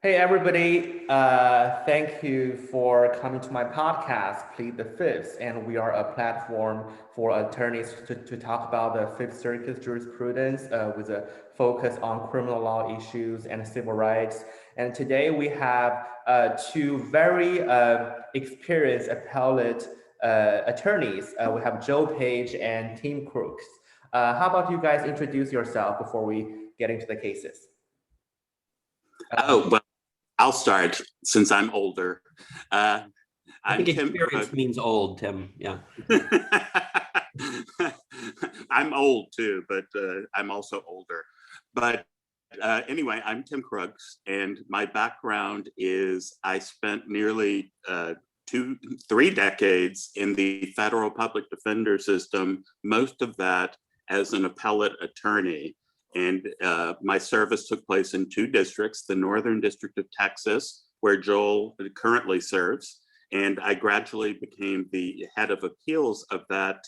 Hey everybody, thank you for coming to my podcast, Plead the Fifth. And we are a platform for attorneys to talk about the Fifth Circuit jurisprudence with a focus on criminal law issues and civil rights. And today we have two very experienced appellate attorneys. We have Joe Page and Tim Crooks. How about you guys introduce yourself before we get into the cases? Well, I'll start since I'm older. I think experience means old, Tim. Yeah. I'm old too, but I'm also older. But anyway, I'm Tim Crooks, and my background is I spent nearly 3 decades in the federal public defender system, most of that as an appellate attorney. And my service took place in 2 districts, the Northern District of Texas, where Joel currently serves. And I gradually became the head of appeals of that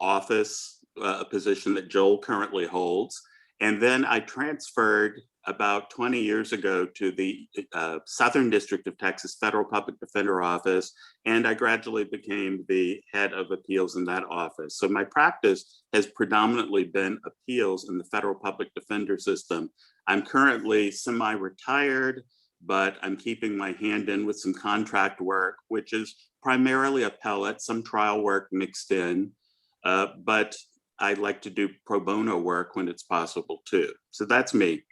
office, a position that Joel currently holds. And then I transferred about 20 years ago to the Southern District of Texas Federal Public Defender Office, and I gradually became the head of appeals in that office. So my practice has predominantly been appeals in the Federal Public Defender system. I'm currently semi-retired, but I'm keeping my hand in with some contract work, which is primarily appellate, some trial work mixed in, but I like to do pro bono work when it's possible too. So that's me.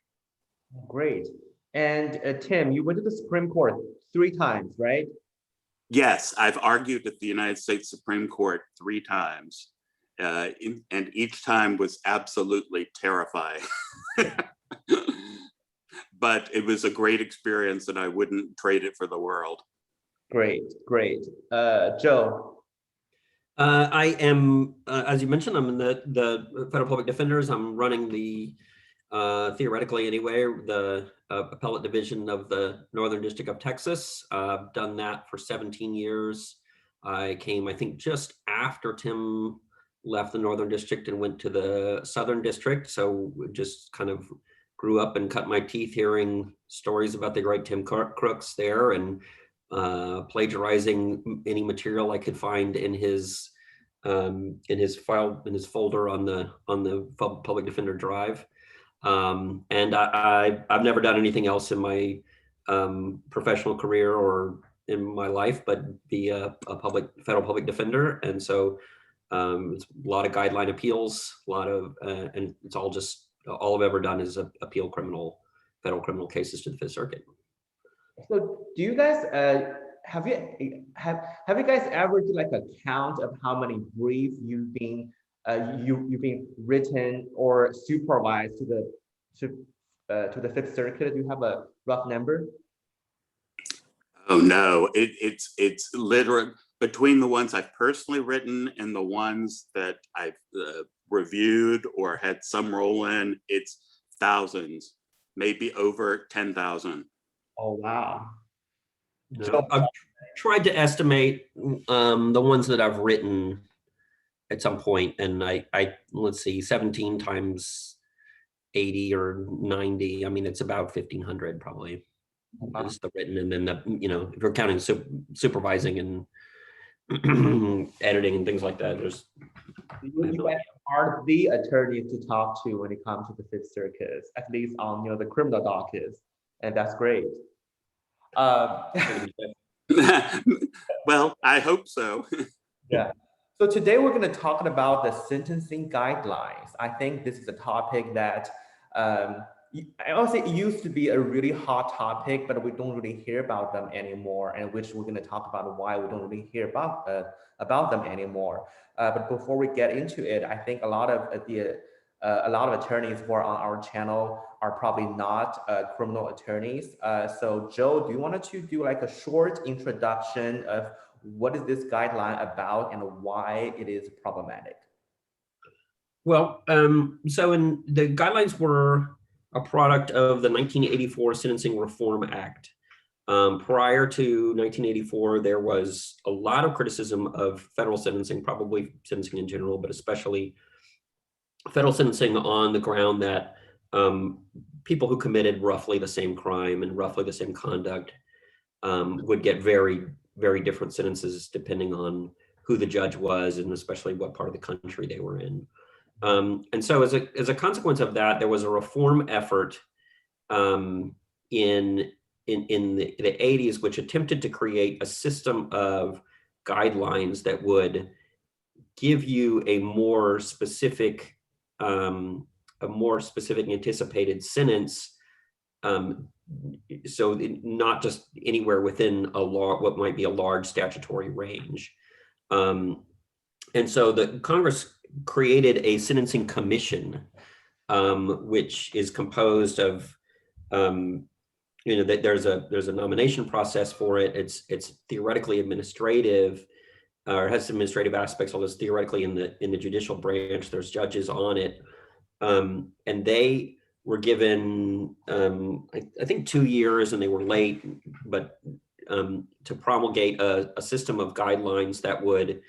Great. And Tim, you went to the Supreme Court 3 times, right? Yes, I've argued at the United States Supreme Court 3 times, and each time was absolutely terrifying. But it was a great experience, and I wouldn't trade it for the world. Great, great. Joe? I am, as you mentioned, I'm in the Federal Public Defenders. I'm running the theoretically anyway, the appellate division of the Northern District of Texas. I've done that for 17 years. I came, I think, just after Tim left the Northern District and went to the Southern District. So just kind of grew up and cut my teeth hearing stories about the great Tim Crooks there, and plagiarizing any material I could find in his file, in his folder on the Public Defender Drive. And I've never done anything else in my professional career or in my life but be a federal public defender. And so it's a lot of guideline appeals, a lot of, and it's all I've ever done is appeal federal criminal cases to the Fifth Circuit. So do you guys, have you guys ever did like a count of how many briefs you've been written or supervised to the Fifth Circuit? Do you have a rough number? Oh no, it's literally between the ones I've personally written and the ones that I've reviewed or had some role in. It's thousands, maybe over 10,000. Oh wow! So I've tried to estimate the ones that I've written at some point, and I let's see, 17 times 80 or 90. I mean, it's about 1,500 probably. Wow. Just the written, and then if you're counting supervising and editing and things like that, there's. You guys are the attorney to talk to when it comes to the Fifth Circuit, at least on the criminal dockets, and that's great. Well, I hope so. Yeah. So today we're going to talk about the sentencing guidelines. I think this is a topic that I would say it used to be a really hot topic, but we don't really hear about them anymore, and which we're going to talk about why we don't really hear about them anymore. But before we get into it, I think a lot of attorneys who are on our channel are probably not criminal attorneys. So Joe, do you want to do like a short introduction of what is this guideline about and why it is problematic? Well, so the guidelines were a product of the 1984 Sentencing Reform Act. Prior to 1984, there was a lot of criticism of federal sentencing, probably sentencing in general, but especially federal sentencing on the ground that people who committed roughly the same crime and roughly the same conduct would get very, very different sentences depending on who the judge was and especially what part of the country they were in. And so as a consequence of that, there was a reform effort in the 80s, which attempted to create a system of guidelines that would give you a more specific anticipated sentence. So not just anywhere within a law, what might be a large statutory range. And so the Congress created a sentencing commission, which is composed of, that there's a nomination process for it. It's theoretically administrative, or has some administrative aspects, although it's theoretically in the judicial branch. There's judges on it, and they were given, I think 2 years, and they were late, but to promulgate a system of guidelines that would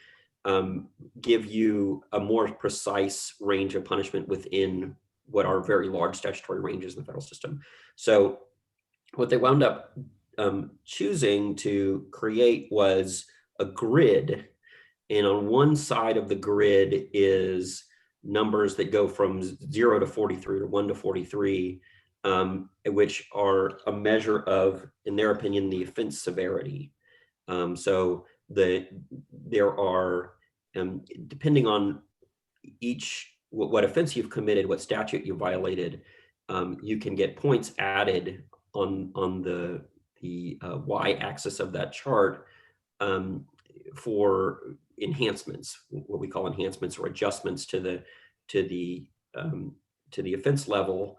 give you a more precise range of punishment within what are very large statutory ranges in the federal system. So what they wound up choosing to create was a grid. And on one side of the grid is numbers that go from 0 to 43 or 1 to 43, which are a measure of, in their opinion, the offense severity. So there are, depending on what offense you've committed, what statute you violated, you can get points added on the y-axis of that chart for enhancements, what we call enhancements or adjustments to the offense level,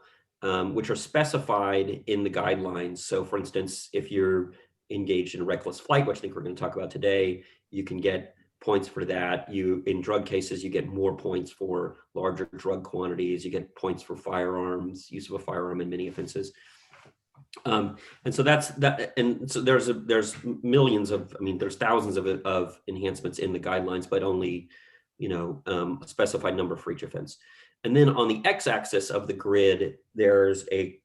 which are specified in the guidelines. So for instance, if you're engaged in reckless flight, which I think we're going to talk about today, you can get points for that. In drug cases, you get more points for larger drug quantities. You get points for firearms, use of a firearm in many offenses. And so that's that. And so there's millions of, there's thousands of enhancements in the guidelines, but only, a specified number for each offense. And then on the x-axis of the grid, there's a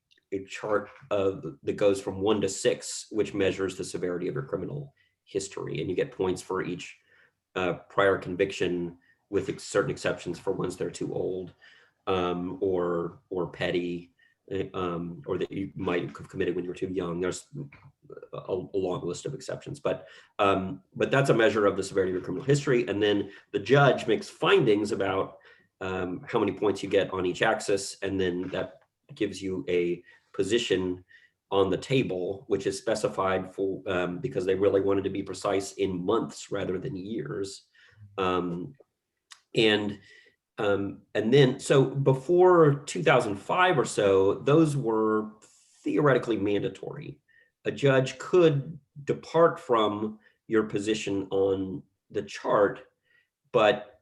chart that goes from 1 to 6, which measures the severity of your criminal history, and you get points for each prior conviction, with certain exceptions for ones that are too old, or petty, or that you might have committed when you were too young. There's a long list of exceptions, but that's a measure of the severity of your criminal history. And then the judge makes findings about how many points you get on each axis, and then that gives you a position on the table, which is specified for because they really wanted to be precise in months rather than years. And then, so before 2005 or so, those were theoretically mandatory. A judge could depart from your position on the chart, but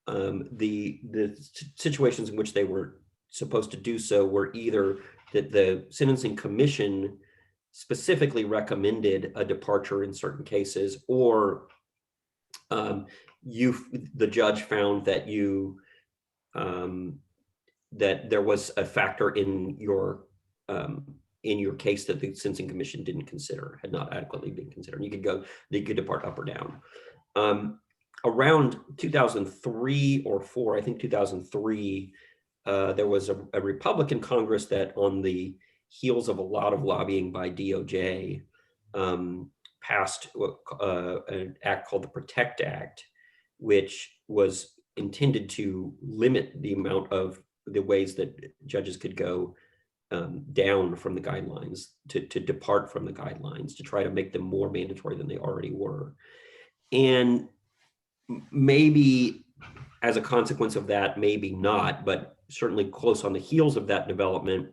the situations in which they were supposed to do so were either that the Sentencing Commission specifically recommended a departure in certain cases, or the judge found that that there was a factor in your case that the Sentencing Commission didn't consider, had not adequately been considered. You could depart up or down. Around 2003 or 4, I think 2003, there was a Republican Congress that, on the heels of a lot of lobbying by DOJ, passed an act called the PROTECT Act, which was intended to limit the amount of the ways that judges could go down from the guidelines, to depart from the guidelines, to try to make them more mandatory than they already were. And maybe as a consequence of that, maybe not, but certainly close on the heels of that development,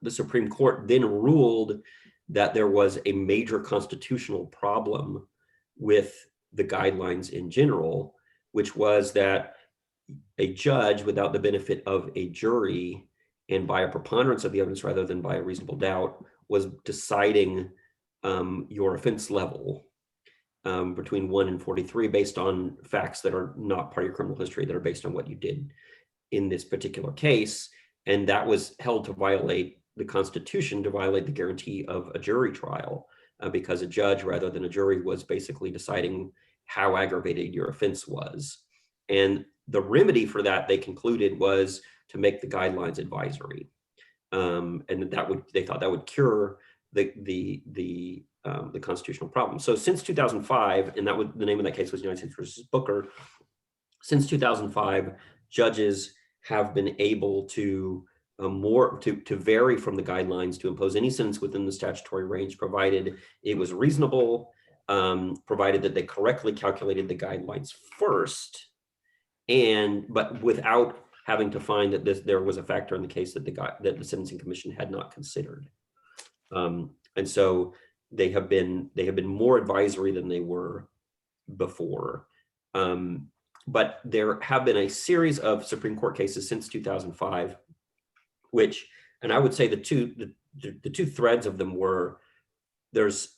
the Supreme Court then ruled that there was a major constitutional problem with the guidelines in general, which was that a judge, without the benefit of a jury and by a preponderance of the evidence rather than by a reasonable doubt, was deciding your offense level between 1 and 43 based on facts that are not part of your criminal history, that are based on what you did in this particular case. And that was held to violate the Constitution, to violate the guarantee of a jury trial, because a judge rather than a jury was basically deciding how aggravated your offense was. And the remedy for that, they concluded, was to make the guidelines advisory. And they thought that would cure the constitutional problem. So since 2005, and the name of that case was United States versus Booker. Since 2005, judges have been able to vary from the guidelines to impose any sentence within the statutory range, provided it was reasonable, provided that they correctly calculated the guidelines first, but without having to find that there was a factor in the case that the Sentencing Commission had not considered. And so they have been more advisory than they were before. But there have been a series of Supreme Court cases since 2005, and I would say the two threads of them were, there's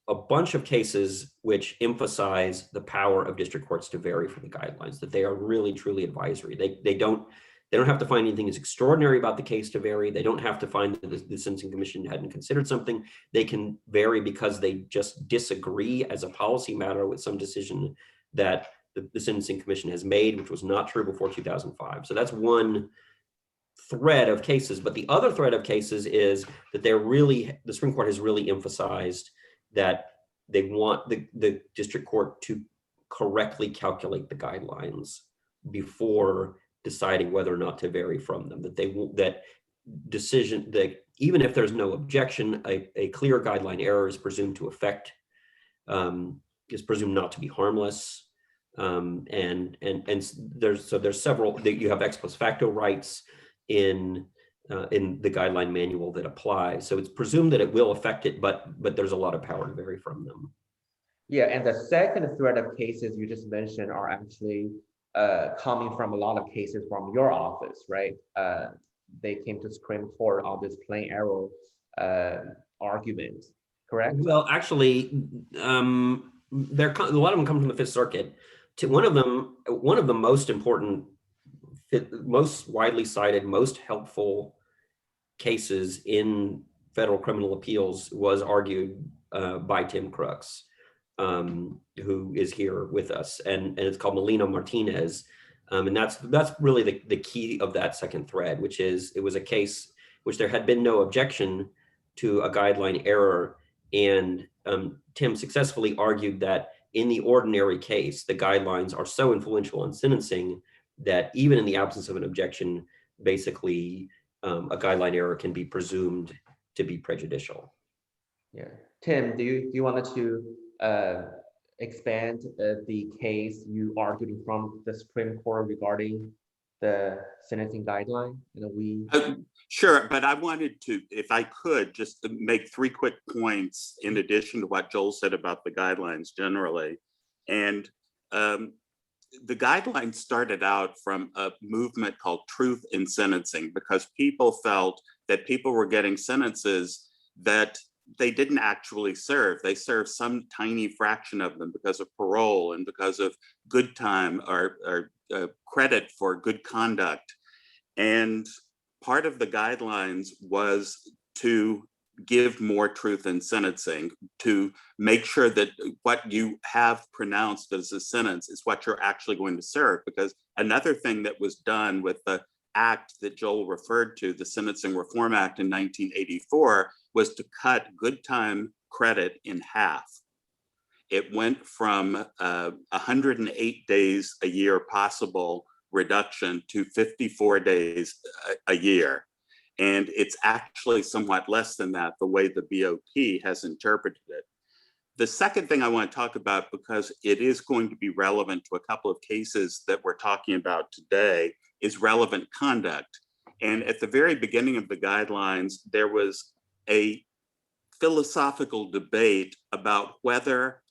a bunch of cases which emphasize the power of district courts to vary from the guidelines, that they are really truly advisory. They don't have to find anything as extraordinary about the case to vary. They don't have to find that the Sentencing Commission hadn't considered something. They can vary because they just disagree as a policy matter with some decision that the Sentencing Commission has made, which was not true before 2005. So that's one thread of cases. But the other thread of cases is that the Supreme Court has really emphasized that they want the district court to correctly calculate the guidelines before deciding whether or not to vary from them. That even if there's no objection, a clear guideline error is presumed to affect, is presumed not to be harmless. And there's several, that you have ex post facto rights in the guideline manual that apply. So it's presumed that it will affect it, but there's a lot of power to vary from them. Yeah, and the second thread of cases you just mentioned are actually coming from a lot of cases from your office, right? They came to Supreme Court on this plain error argument, correct? Well, actually, a lot of them come from the Fifth Circuit. One of the most important, most widely cited, most helpful cases in federal criminal appeals was argued by Tim Crooks, who is here with us, and it's called Molina-Martinez, and that's really the key of that second thread, which is, it was a case which there had been no objection to a guideline error, and Tim successfully argued that in the ordinary case, the guidelines are so influential in sentencing that even in the absence of an objection, basically a guideline error can be presumed to be prejudicial. Yeah, Tim, do you want to expand the case you argued from the Supreme Court regarding the sentencing guideline? Sure, but I wanted to, if I could, just to make three quick points in addition to what Joel said about the guidelines generally. And the guidelines started out from a movement called Truth in Sentencing, because people felt that people were getting sentences that they didn't actually serve. They served some tiny fraction of them because of parole and because of good time or credit for good conduct. And part of the guidelines was to give more truth in sentencing, to make sure that what you have pronounced as a sentence is what you're actually going to serve. Because another thing that was done with the act that Joel referred to, the Sentencing Reform Act in 1984, was to cut good time credit in half. It went from 108 days a year possible reduction to 54 days a year. And it's actually somewhat less than that, the way the BOP has interpreted it. The second thing I want to talk about, because it is going to be relevant to a couple of cases that we're talking about today, is relevant conduct. And at the very beginning of the guidelines, there was a philosophical debate about whether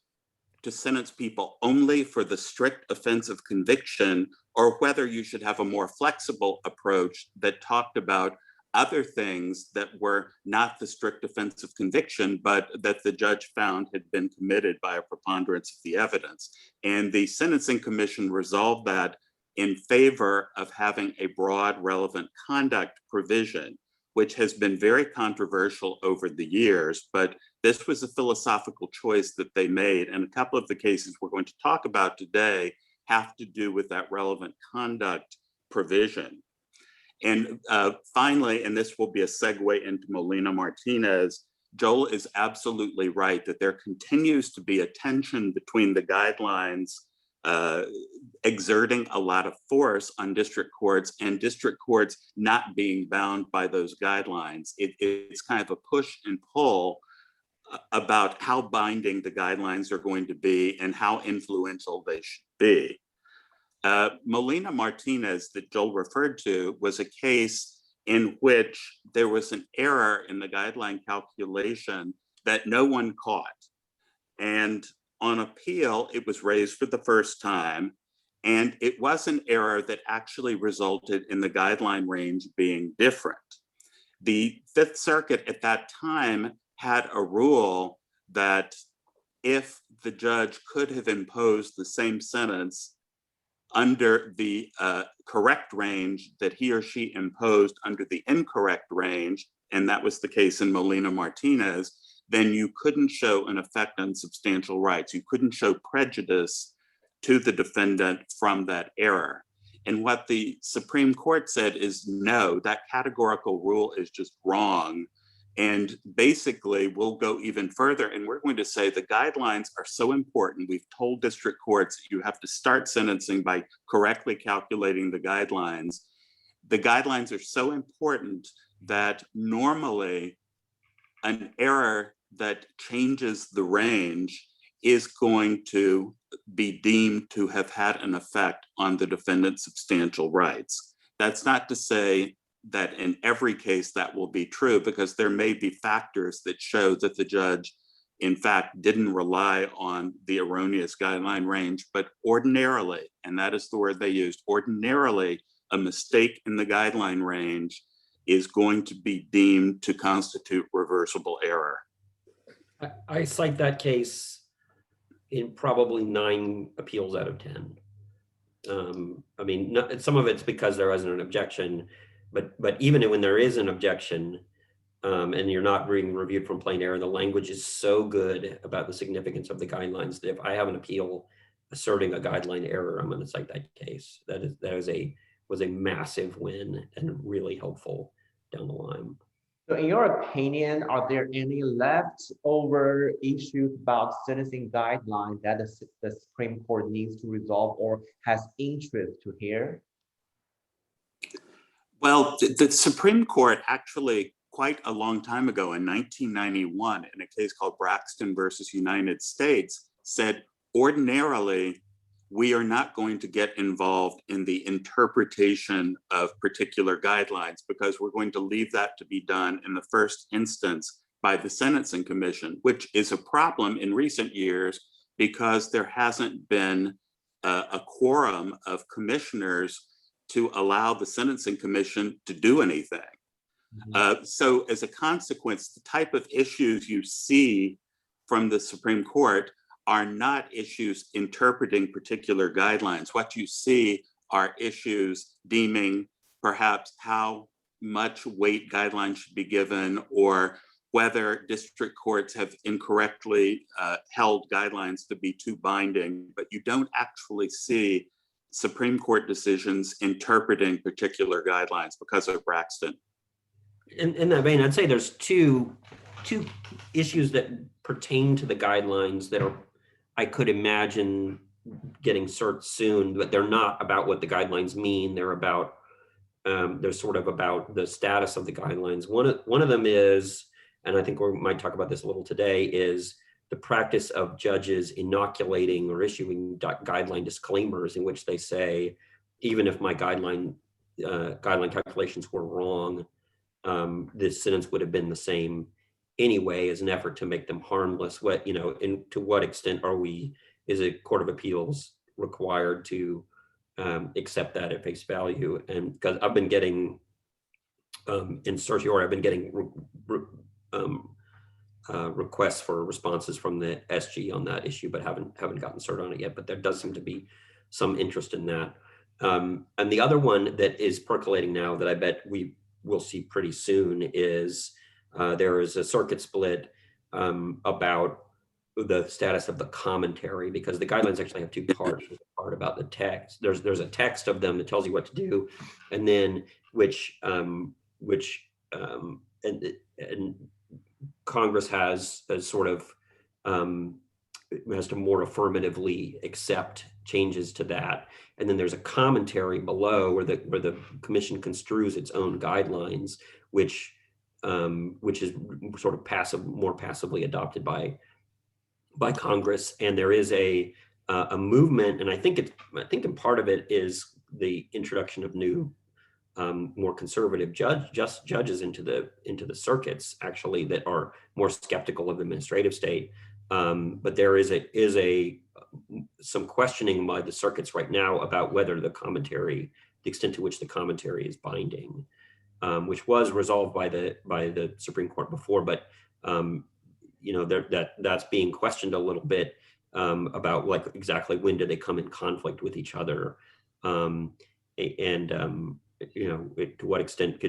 to sentence people only for the strict offense of conviction, or whether you should have a more flexible approach that talked about other things that were not the strict offense of conviction, but that the judge found had been committed by a preponderance of the evidence. And the Sentencing Commission resolved that in favor of having a broad relevant conduct provision, which has been very controversial over the years, but this was a philosophical choice that they made. And a couple of the cases we're going to talk about today have to do with that relevant conduct provision. And finally, and this will be a segue into Molina-Martinez, Joel is absolutely right that there continues to be a tension between the guidelines exerting a lot of force on district courts and district courts not being bound by those guidelines. It's kind of a push and pull about how binding the guidelines are going to be and how influential they should be. Molina-Martinez that Joel referred to was a case in which there was an error in the guideline calculation that no one caught. And on appeal, it was raised for the first time, and it was an error that actually resulted in the guideline range being different. The Fifth Circuit at that time had a rule that if the judge could have imposed the same sentence under the correct range that he or she imposed under the incorrect range, and that was the case in Molina-Martinez, then you couldn't show an effect on substantial rights. You couldn't show prejudice to the defendant from that error. And what the Supreme Court said is, no, that categorical rule is just wrong. And basically, we'll go even further, and we're going to say the guidelines are so important. We've told district courts that you have to start sentencing by correctly calculating the guidelines. The guidelines are so important that normally an error that changes the range is going to be deemed to have had an effect on the defendant's substantial rights. That's not to say that in every case that will be true, because there may be factors that show that the judge, in fact, didn't rely on the erroneous guideline range, but ordinarily, and that is the word they used, ordinarily, a mistake in the guideline range is going to be deemed to constitute reversible error. I cite that case in probably 9 appeals out of 10. I mean, some of it's because there wasn't an objection, but even when there is an objection and you're not being reviewed from plain error, the language is so good about the significance of the guidelines that if I have an appeal asserting a guideline error, I'm going to cite that case. Was a massive win and really helpful down the line. So in your opinion, are there any leftover issues about sentencing guidelines that the Supreme Court needs to resolve or has interest to hear? Well, the Supreme Court actually quite a long time ago in 1991 in a case called Braxton versus United States said, ordinarily, we are not going to get involved in the interpretation of particular guidelines because we're going to leave that to be done in the first instance by the Sentencing Commission, which is a problem in recent years because there hasn't been a quorum of commissioners to allow the Sentencing Commission to do anything. So as a consequence, the type of issues you see from the Supreme Court are not issues interpreting particular guidelines. What you see are issues deeming perhaps how much weight guidelines should be given or whether district courts have incorrectly held guidelines to be too binding, but you don't actually see Supreme Court decisions interpreting particular guidelines because of Braxton. In that vein, I'd say there's two issues that pertain to the guidelines that I could imagine getting cert soon, but they're not about what the guidelines mean. They're about they're sort of about the status of the guidelines. One of them is, and I think we might talk about this a little today, is the practice of judges inoculating or issuing guideline disclaimers in which they say, even if my guideline calculations were wrong, this sentence would have been the same anyway, as an effort to make them harmless. To what extent is a court of appeals required to accept that at face value? And because I've been getting in certiorari, I've been getting requests for responses from the SG on that issue, but haven't gotten cert on it yet. But there does seem to be some interest in that. And the other one that is percolating now that I bet we will see pretty soon is there is a circuit split about the status of the commentary, because the guidelines actually have two parts. There's a part about the text. There's a text of them that tells you what to do, and then which and Congress has a sort of has to more affirmatively accept changes to that. And then there's a commentary below where the commission construes its own guidelines, which is sort of more passively adopted by Congress. And there is a movement, and I think in part of it is the introduction of new more conservative judges into the circuits, actually, that are more skeptical of the administrative state. But there is some questioning by the circuits right now about whether the extent to which the commentary is binding, which was resolved by the Supreme Court before, but that's being questioned a little bit about like exactly when do they come in conflict with each other, to what extent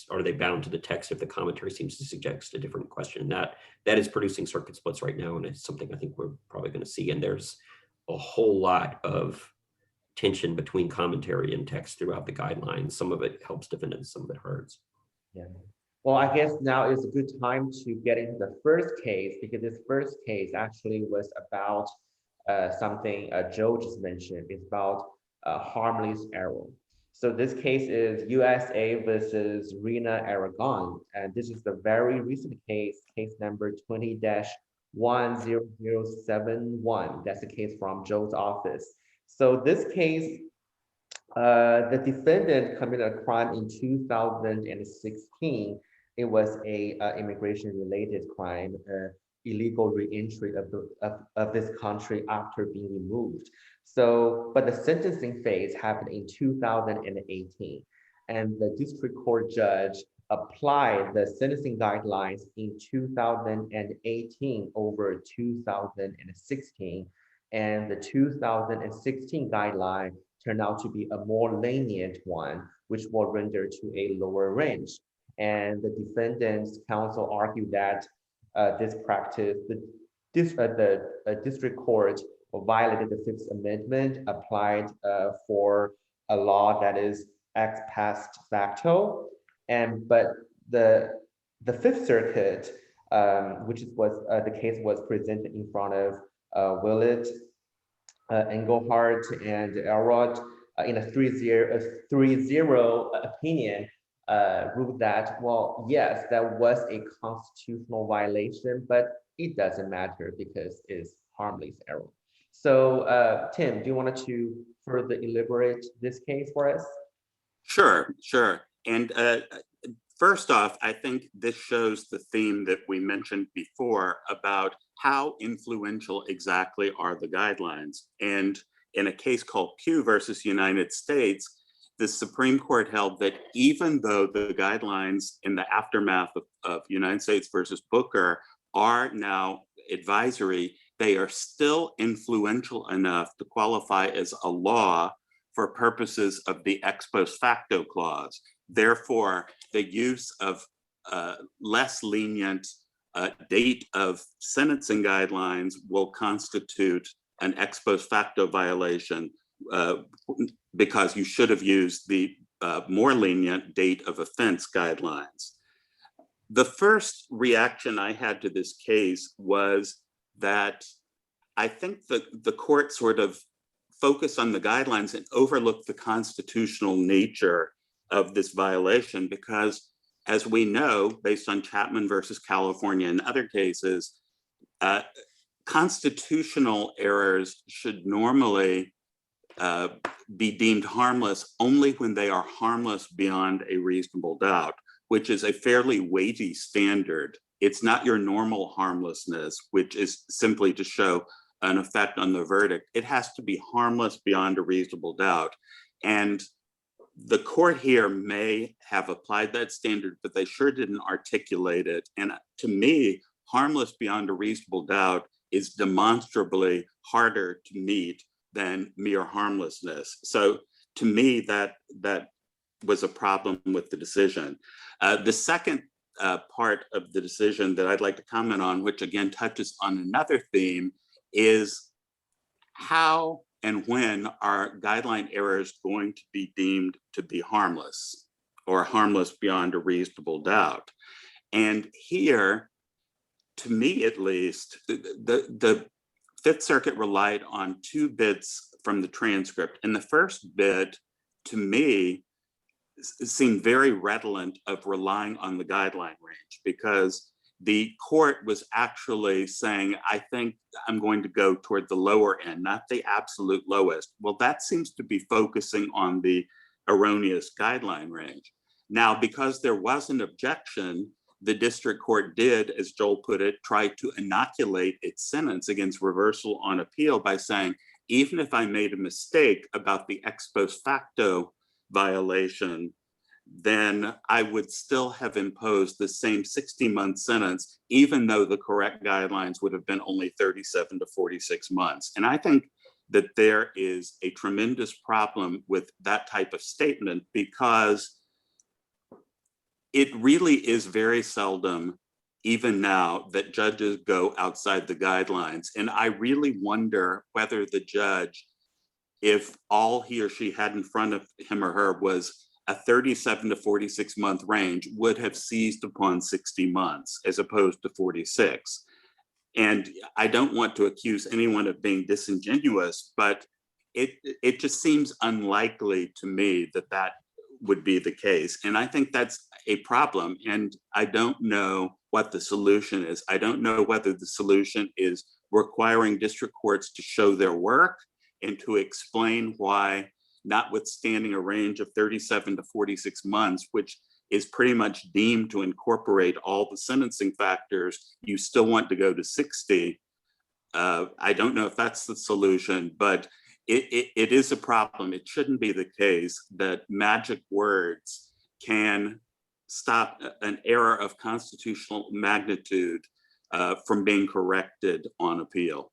are they bound to the text if the commentary seems to suggest a different question. That is producing circuit splits right now, and it's something I think we're probably going to see. And there's a whole lot of tension between commentary and text throughout the guidelines. Some of it helps defendants, some of it hurts. Yeah. Well, I guess now is a good time to get into the first case, because this first case actually was about something Joe just mentioned. It's about harmless error. So this case is USA versus Reyna-Aragon, and this is the very recent case number 20-10071. That's the case from Joe's office. So this case, the defendant committed a crime in 2016. It was a immigration-related crime, illegal re-entry of this country after being removed. So, but the sentencing phase happened in 2018, and the district court judge applied the sentencing guidelines in 2018 over 2016, and the 2016 guideline turned out to be a more lenient one, which will render to a lower range. And the defendant's counsel argued that this practice, the district court violated the Fifth Amendment, applied for a law that is ex post facto, but the Fifth Circuit, which was the case was presented in front of Willett, Engelhardt, and Elrod, in a 3-0 opinion, ruled that, well, yes, that was a constitutional violation, but it doesn't matter because it's harmless error. So, Tim, do you want to further elaborate this case for us? Sure. And first off, I think this shows the theme that we mentioned before about how influential exactly are the guidelines. And in a case called Pew versus United States, the Supreme Court held that even though the guidelines in the aftermath of United States versus Booker are now advisory, they are still influential enough to qualify as a law for purposes of the ex post facto clause. Therefore, the use of less lenient date of sentencing guidelines will constitute an ex post facto violation because you should have used the more lenient date of offense guidelines. The first reaction I had to this case was that I think the court sort of focused on the guidelines and overlooked the constitutional nature of this violation, because as we know, based on Chapman versus California and other cases, constitutional errors should normally be deemed harmless only when they are harmless beyond a reasonable doubt, which is a fairly weighty standard. It's not your normal harmlessness, which is simply to show an effect on the verdict. It has to be harmless beyond a reasonable doubt. And the court here may have applied that standard, but they sure didn't articulate it. And to me, harmless beyond a reasonable doubt is demonstrably harder to meet than mere harmlessness. So to me, that was a problem with the decision. The second part of the decision that I'd like to comment on, which again touches on another theme, is how and when are guideline errors going to be deemed to be harmless or harmless beyond a reasonable doubt? And here, to me at least, the Fifth Circuit relied on two bits from the transcript. And the first bit, to me, seemed very redolent of relying on the guideline range, because the court was actually saying, I think I'm going to go toward the lower end, not the absolute lowest. Well, that seems to be focusing on the erroneous guideline range. Now, because there was an objection, the district court did, as Joel put it, try to inoculate its sentence against reversal on appeal by saying, even if I made a mistake about the ex post facto violation, then I would still have imposed the same 60-month sentence, even though the correct guidelines would have been only 37 to 46 months. And I think that there is a tremendous problem with that type of statement, because it really is very seldom, even now, that judges go outside the guidelines. And I really wonder whether the judge, if all he or she had in front of him or her was a 37 to 46 month range, would have seized upon 60 months as opposed to 46. And I don't want to accuse anyone of being disingenuous, but it just seems unlikely to me that that would be the case. And I think that's a problem. And I don't know what the solution is. I don't know whether the solution is requiring district courts to show their work and to explain why, notwithstanding a range of 37 to 46 months, which is pretty much deemed to incorporate all the sentencing factors, you still want to go to 60. I don't know if that's the solution, but it is a problem. It shouldn't be the case that magic words can stop an error of constitutional magnitude from being corrected on appeal.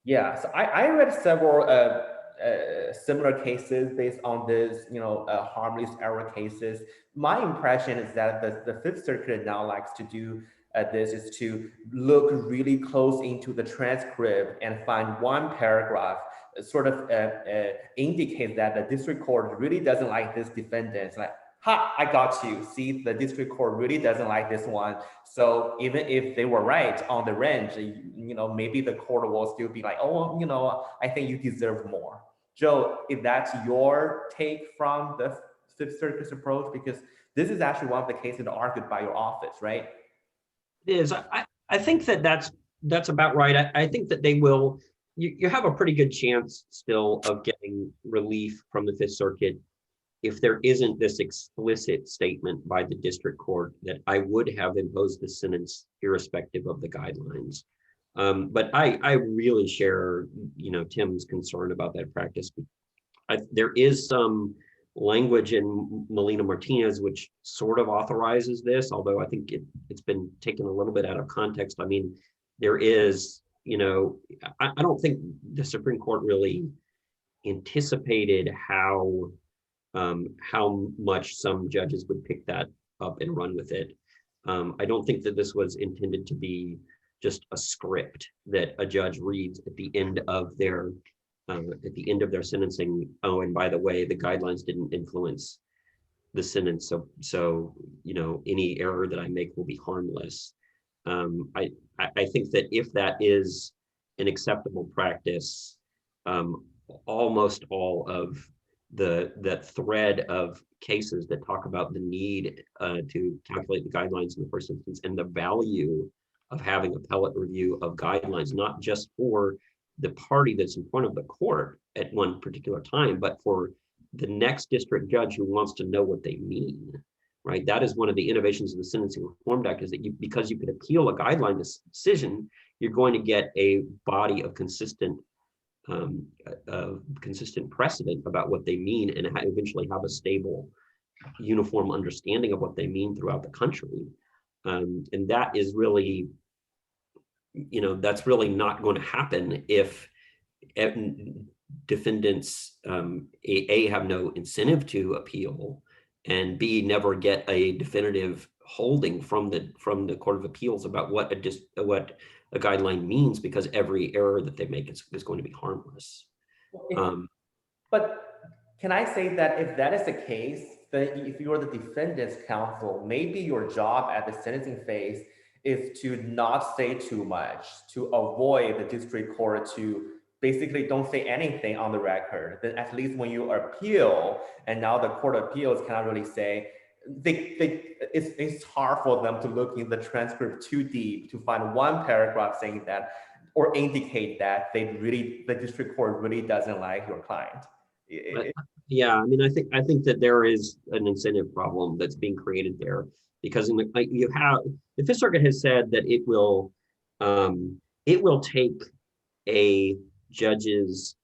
Yeah, so I read several similar cases based on this, harmless error cases. My impression is that the Fifth Circuit now likes to do this is to look really close into the transcript and find one paragraph sort of indicates that the district court really doesn't like this defendant. It's like, ha, I got you. See, the district court really doesn't like this one. So even if they were right on the range, maybe the court will still be like, oh, I think you deserve more. Joe, is that your take from the Fifth Circuit's approach? Because this is actually one of the cases argued by your office, right? It is. I think that's about right. I think that they will, you have a pretty good chance still of getting relief from the Fifth Circuit if there isn't this explicit statement by the district court that I would have imposed the sentence irrespective of the guidelines. But I really share, Tim's concern about that practice. There is some language in Molina-Martinez which sort of authorizes this, although I think it's been taken a little bit out of context. I mean, there is, I don't think the Supreme Court really anticipated how much some judges would pick that up and run with it. I don't think that this was intended to be just a script that a judge reads at the end of their sentencing. Oh, and by the way, the guidelines didn't influence the sentence, so any error that I make will be harmless. I think that if that is an acceptable practice, almost all of the thread of cases that talk about the need to calculate the guidelines in the first instance and the value of having appellate review of guidelines, not just for the party that's in front of the court at one particular time, but for the next district judge who wants to know what they mean, right? That is one of the innovations of the Sentencing Reform Act, is that because you could appeal a guideline decision, you're going to get a body of consistent precedent about what they mean, and eventually have a stable, uniform understanding of what they mean throughout the country. And that is really, that's really not going to happen if defendants A, have no incentive to appeal, and B, never get a definitive holding from the Court of Appeals about what a guideline means, because every error that they make is going to be harmless. But can I say that if that is the case, then if you're the defendant's counsel, maybe your job at the sentencing phase is to not say too much, to avoid the district court to basically don't say anything on the record. Then at least when you appeal, and now the Court of Appeals cannot really say, it's hard for them to look in the transcript too deep to find one paragraph saying that, or indicate that the district court really doesn't like your client. Yeah, I mean, I think that there is an incentive problem that's being created there, because the Fifth Circuit has said that it will take a judge's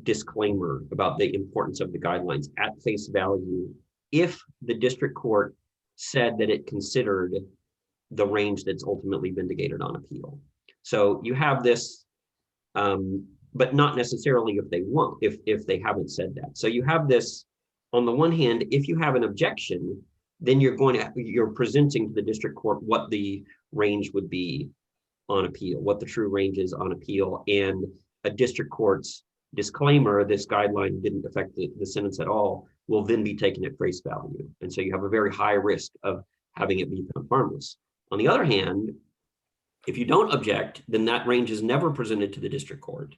disclaimer about the importance of the guidelines at face value if the district court said that it considered the range that's ultimately vindicated on appeal. So you have this, but not necessarily if they won't, if they haven't said that. So you have this, on the one hand, if you have an objection, then you're presenting to the district court what the range would be on appeal, what the true range is on appeal, and a district court's disclaimer, this guideline didn't affect the sentence at all, will then be taken at face value. And so you have a very high risk of having it be found harmless. On the other hand, if you don't object, then that range is never presented to the district court.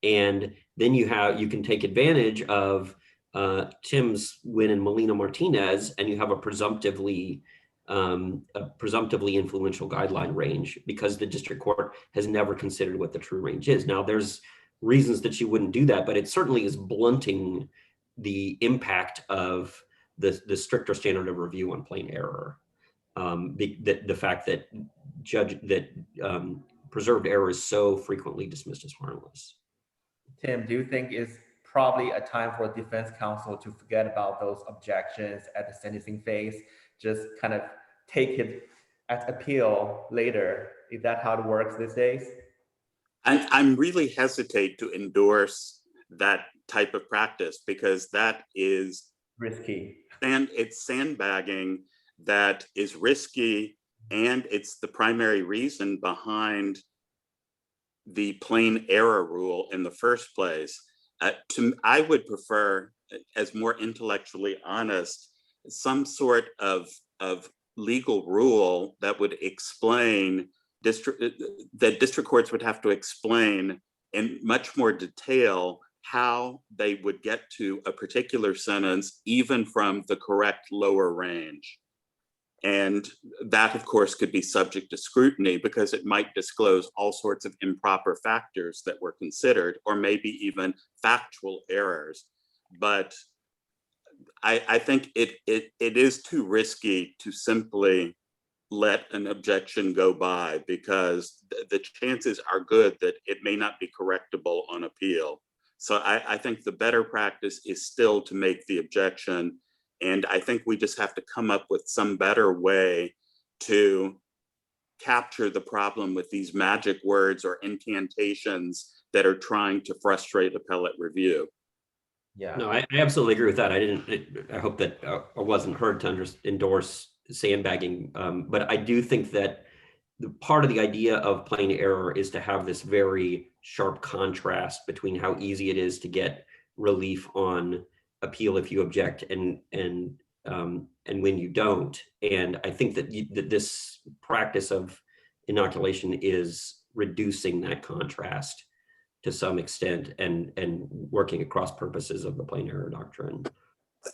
And then you can take advantage of Tim's win in Molina Martinez, and you have a presumptively influential guideline range, because the district court has never considered what the true range is. Now, there's reasons that you wouldn't do that, but it certainly is blunting the impact of the stricter standard of review on plain error. The fact that preserved error is so frequently dismissed as harmless. Tim, do you think it's probably a time for a defense counsel to forget about those objections at the sentencing phase, just kind of take it at appeal later? Is that how it works these days? I'm really hesitate to endorse that type of practice, because that is Risky. And it's sandbagging that is risky, and it's the primary reason behind the plain error rule in the first place. I would prefer, as more intellectually honest, some sort of legal rule that would explain that district courts would have to explain in much more detail how they would get to a particular sentence, even from the correct lower range. And that, of course, could be subject to scrutiny, because it might disclose all sorts of improper factors that were considered, or maybe even factual errors. But I think it is too risky to simply let an objection go by, because the chances are good that it may not be correctable on appeal. So I think the better practice is still to make the objection. And I think we just have to come up with some better way to capture the problem with these magic words or incantations that are trying to frustrate appellate review. Yeah. No, I absolutely agree with that. I hope that I wasn't heard to endorse sandbagging, but I do think that the part of the idea of plain error is to have this very sharp contrast between how easy it is to get relief on appeal if you object, and when you don't. And I think that this practice of inoculation is reducing that contrast to some extent, and working across purposes of the plain error doctrine.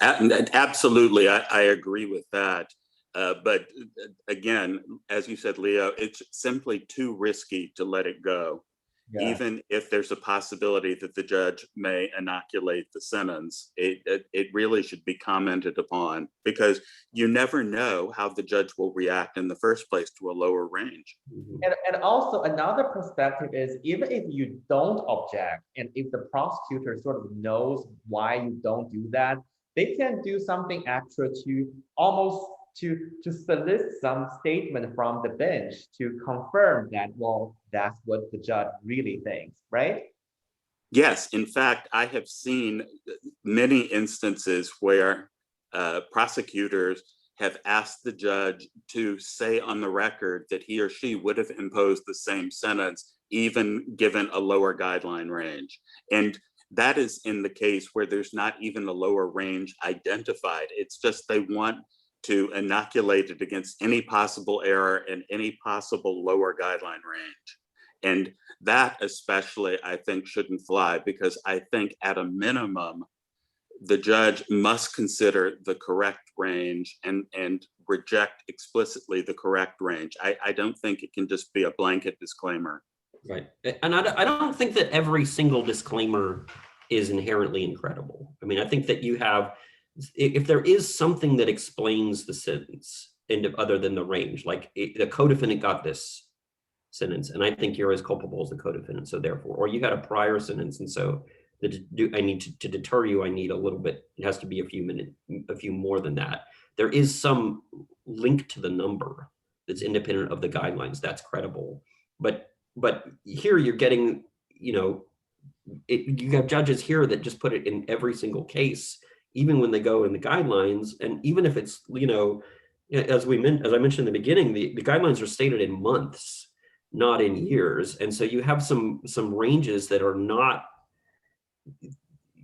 Absolutely, I agree with that. But again, as you said, Leo, it's simply too risky to let it go. Yeah. Even if there's a possibility that the judge may inoculate the sentence, it really should be commented upon, because you never know how the judge will react in the first place to a lower range. And also another perspective is, even if you don't object, and if the prosecutor sort of knows why you don't do that, they can do something extra to almost to solicit some statement from the bench to confirm that, well, that's what the judge really thinks, right? Yes, in fact, I have seen many instances where prosecutors have asked the judge to say on the record that he or she would have imposed the same sentence, even given a lower guideline range. And that is in the case where there's not even a lower range identified. It's just they want to inoculate it against any possible error and any possible lower guideline range. And that especially, I think, shouldn't fly, because I think at a minimum, the judge must consider the correct range and reject explicitly the correct range. I don't think it can just be a blanket disclaimer. Right. And I don't think that every single disclaimer is inherently incredible. I mean, I think that you have, if there is something that explains the sentence and other than the range, like the co-defendant got this sentence, and I think you're as culpable as the co-defendant, so therefore, or you had a prior sentence, and so I need to deter you, I need a little bit, it has to be a few more than that. There is some link to the number that's independent of the guidelines, that's credible. But here you're getting, you have judges here that just put it in every single case, even when they go in the guidelines, and even if it's, as I mentioned in the beginning, the guidelines are stated in months, not in years, and so you have some ranges that are not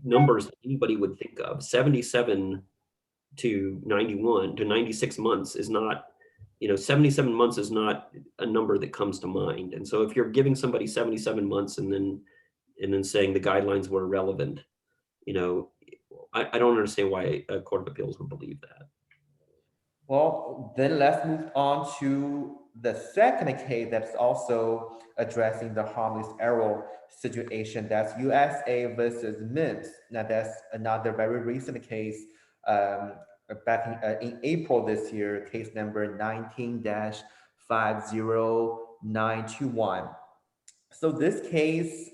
numbers that anybody would think of. 77 to 91 to 96 months is not, 77 months is not a number that comes to mind. And so if you're giving somebody 77 months and then saying the guidelines were irrelevant, I don't understand why a court of appeals would believe that. Well, then let's move on to the second case that's also addressing the harmless error situation. That's USA versus Mims. Now, that's another very recent case back in April this year, case number 19-50921. So this case,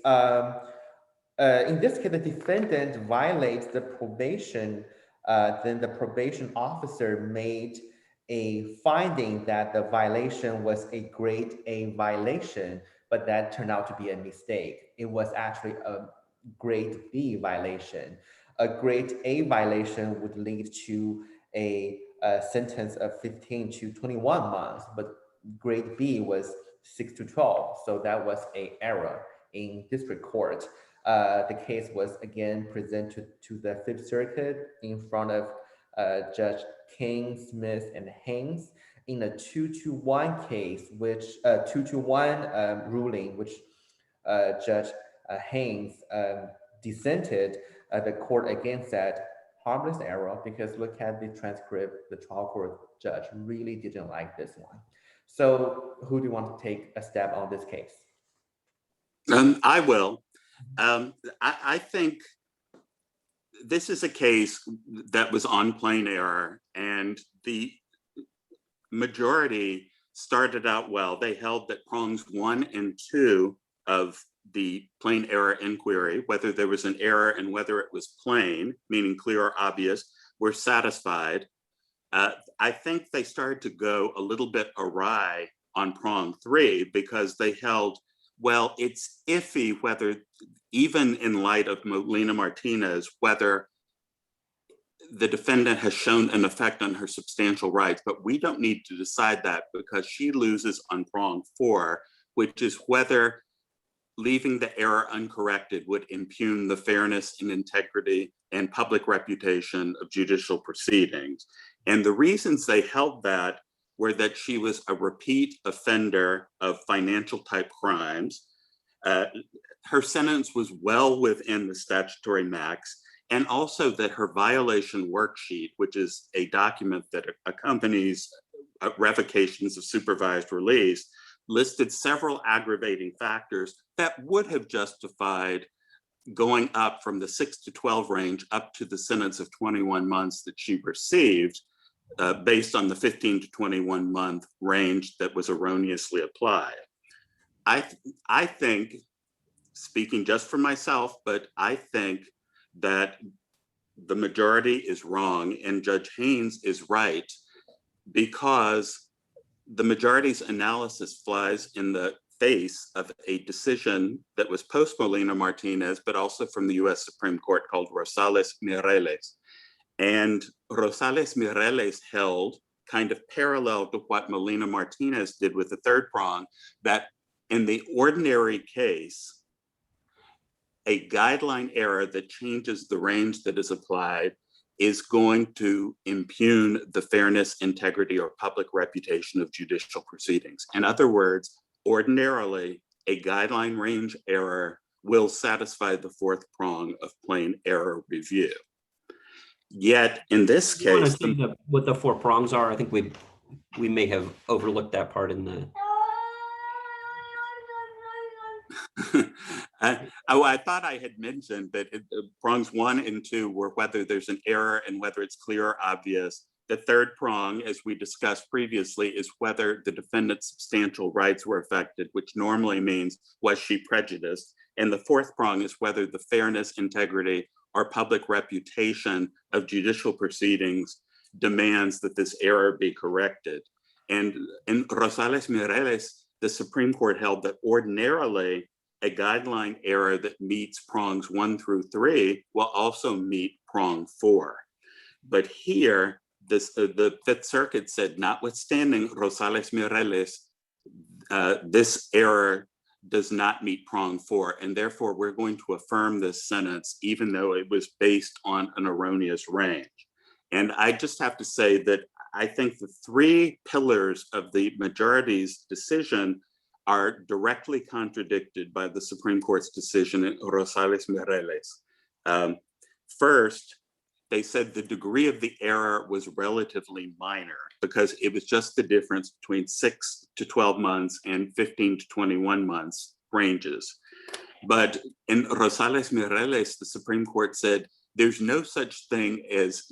in this case, the defendant violates the probation. Then the probation officer made a finding that the violation was a grade A violation, but that turned out to be a mistake. It was actually a grade B violation. A grade A violation would lead to a sentence of 15 to 21 months, but grade B was 6 to 12. So that was an error in district court. The case was again presented to the Fifth Circuit in front of Judge King, Smith, and Haynes in a 2-1 case, which 2-1 ruling, which Judge Haynes dissented. The court again said harmless error, because look at the transcript, the trial court judge really didn't like this one. So who do you want to take a stab on this case? I will. I think this is a case that was on plain error, and the majority started out well. They held that prongs 1 and 2 of the plain error inquiry, whether there was an error and whether it was plain, meaning clear or obvious, were satisfied. I think they started to go a little bit awry on prong 3, because they held, well, it's iffy whether, even in light of Molina Martinez, whether the defendant has shown an effect on her substantial rights, but we don't need to decide that because she loses on prong 4, which is whether leaving the error uncorrected would impugn the fairness and integrity and public reputation of judicial proceedings. And the reasons they held that were that she was a repeat offender of financial type crimes. Her sentence was well within the statutory max, and also that her violation worksheet, which is a document that accompanies revocations of supervised release, listed several aggravating factors that would have justified going up from the 6 to 12 range up to the sentence of 21 months that she received, based on the 15 to 21 month range that was erroneously applied. I think, speaking just for myself, but I think that the majority is wrong and Judge Haynes is right, because the majority's analysis flies in the face of a decision that was post Molina Martinez, but also from the US Supreme Court called Rosales-Mireles. And Rosales-Mireles held, kind of parallel to what Molina Martinez did with the third prong, that in the ordinary case, a guideline error that changes the range that is applied is going to impugn the fairness, integrity, or public reputation of judicial proceedings. In other words, ordinarily, a guideline range error will satisfy the fourth prong of plain error review. Yet in this You want to case, say what the 4 prongs are? I think we may have overlooked that part in the. I thought I had mentioned that prongs 1 and 2 were whether there's an error and whether it's clear or obvious. The third prong, as we discussed previously, is whether the defendant's substantial rights were affected, which normally means was she prejudiced. And the fourth prong is whether the fairness, integrity, or public reputation of judicial proceedings demands that this error be corrected. And in Rosales-Mireles, the Supreme Court held that ordinarily a guideline error that meets prongs 1 through 3 will also meet prong 4. But here, the Fifth Circuit said, notwithstanding Rosales-Mireles, this error does not meet prong 4, and therefore we're going to affirm this sentence, even though it was based on an erroneous range. And I just have to say that I think the 3 pillars of the majority's decision are directly contradicted by the Supreme Court's decision in Rosales-Mireles. First, they said the degree of the error was relatively minor because it was just the difference between 6 to 12 months and 15 to 21 months ranges. But in Rosales-Mireles, the Supreme Court said there's no such thing as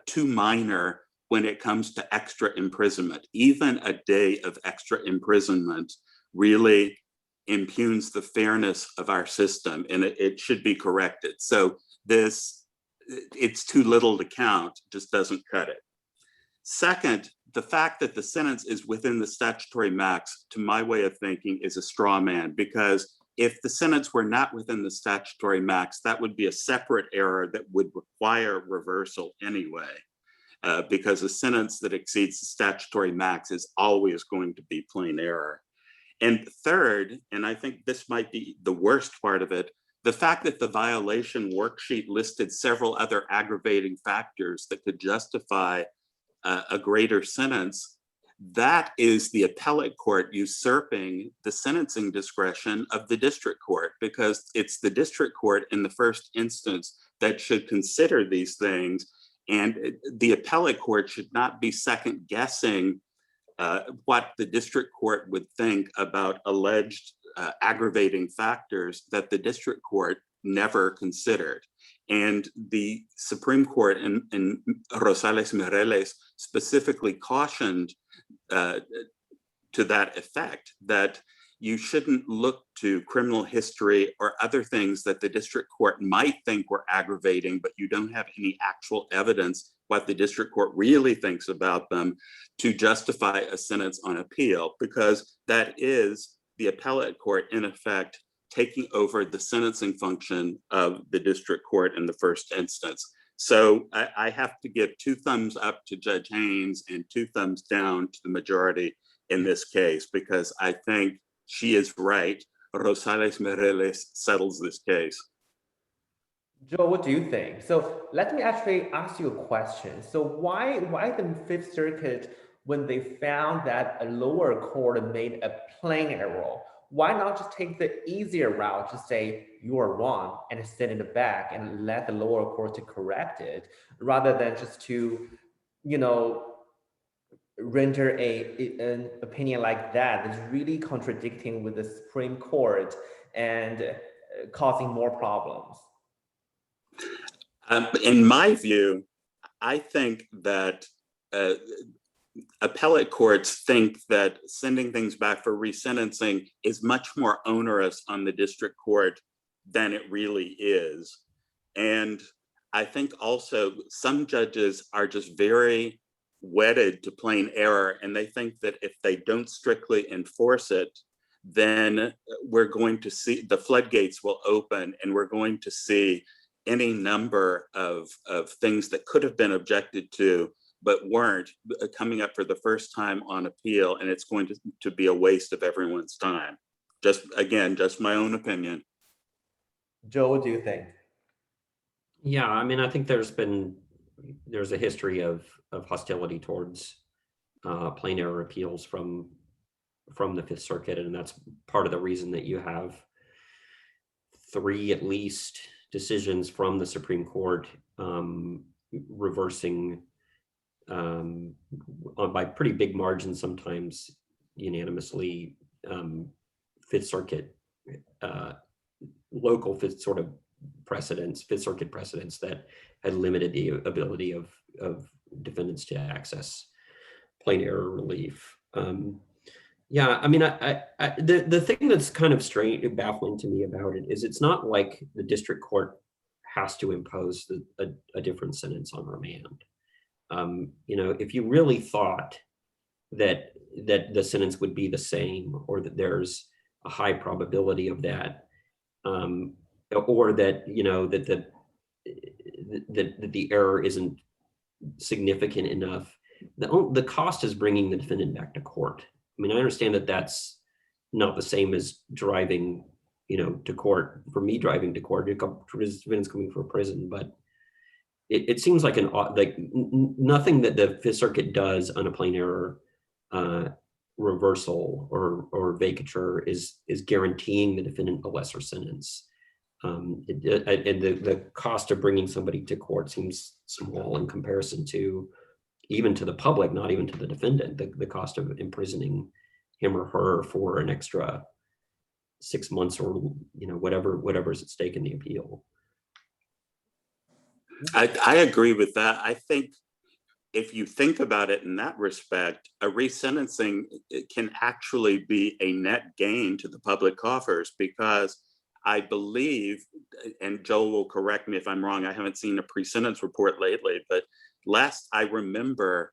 too minor when it comes to extra imprisonment. Even a day of extra imprisonment really impugns the fairness of our system, and it should be corrected. So it's too little to count, just doesn't cut it. Second, the fact that the sentence is within the statutory max, to my way of thinking, is a straw man, because if the sentence were not within the statutory max, that would be a separate error that would require reversal anyway, because a sentence that exceeds the statutory max is always going to be plain error. And third, and I think this might be the worst part of it, the fact that the violation worksheet listed several other aggravating factors that could justify a greater sentence, that is the appellate court usurping the sentencing discretion of the district court, because it's the district court in the first instance that should consider these things. And the appellate court should not be second guessing what the district court would think about alleged aggravating factors that the district court never considered. And the Supreme Court in Rosales-Mireles specifically cautioned to that effect, that you shouldn't look to criminal history or other things that the district court might think were aggravating, but you don't have any actual evidence what the district court really thinks about them to justify a sentence on appeal, because that is the appellate court, in effect, taking over the sentencing function of the district court in the first instance. So I have to give 2 thumbs up to Judge Haynes and 2 thumbs down to the majority in this case, because I think she is right. Rosales-Mireles settles this case. Joe, what do you think? So let me actually ask you a question. So why the Fifth Circuit, when they found that a lower court made a plain error, why not just take the easier route to say you are wrong and send it back and let the lower court to correct it, rather than just to, render an opinion like that that's really contradicting with the Supreme Court and causing more problems? In my view, I think that appellate courts think that sending things back for resentencing is much more onerous on the district court than it really is. And I think also some judges are just very wedded to plain error, and they think that if they don't strictly enforce it, then we're going to see the floodgates will open, and we're going to see any number of things that could have been objected to but weren't coming up for the first time on appeal, and it's going to be a waste of everyone's time. Just my own opinion. Joe, what do you think? Yeah, I mean, I think there's a history of hostility towards plain error appeals from the Fifth Circuit, and that's part of the reason that you have 3 at least decisions from the Supreme Court reversing by pretty big margins, sometimes unanimously, Fifth Circuit local Fifth Circuit precedents that had limited the ability of defendants to access plain error relief. Yeah, I mean, the thing that's kind of strange and baffling to me about it is it's not like the district court has to impose a different sentence on remand. If you really thought that the sentence would be the same, or that there's a high probability of that, or that that the error isn't significant enough, the cost is bringing the defendant back to court. I mean, I understand that that's not the same as driving, to court. For me, driving to court, defendants coming from prison, but it seems like nothing that the Fifth Circuit does on a plain error reversal or vacatur is guaranteeing the defendant a lesser sentence. And the cost of bringing somebody to court seems small in comparison to even to the public, not even to the defendant, the cost of imprisoning him or her for an extra 6 months or whatever's at stake in the appeal. I agree with that. I think if you think about it in that respect, a resentencing can actually be a net gain to the public coffers, because I believe, and Joel will correct me if I'm wrong, I haven't seen a pre-sentence report lately, but last I remember,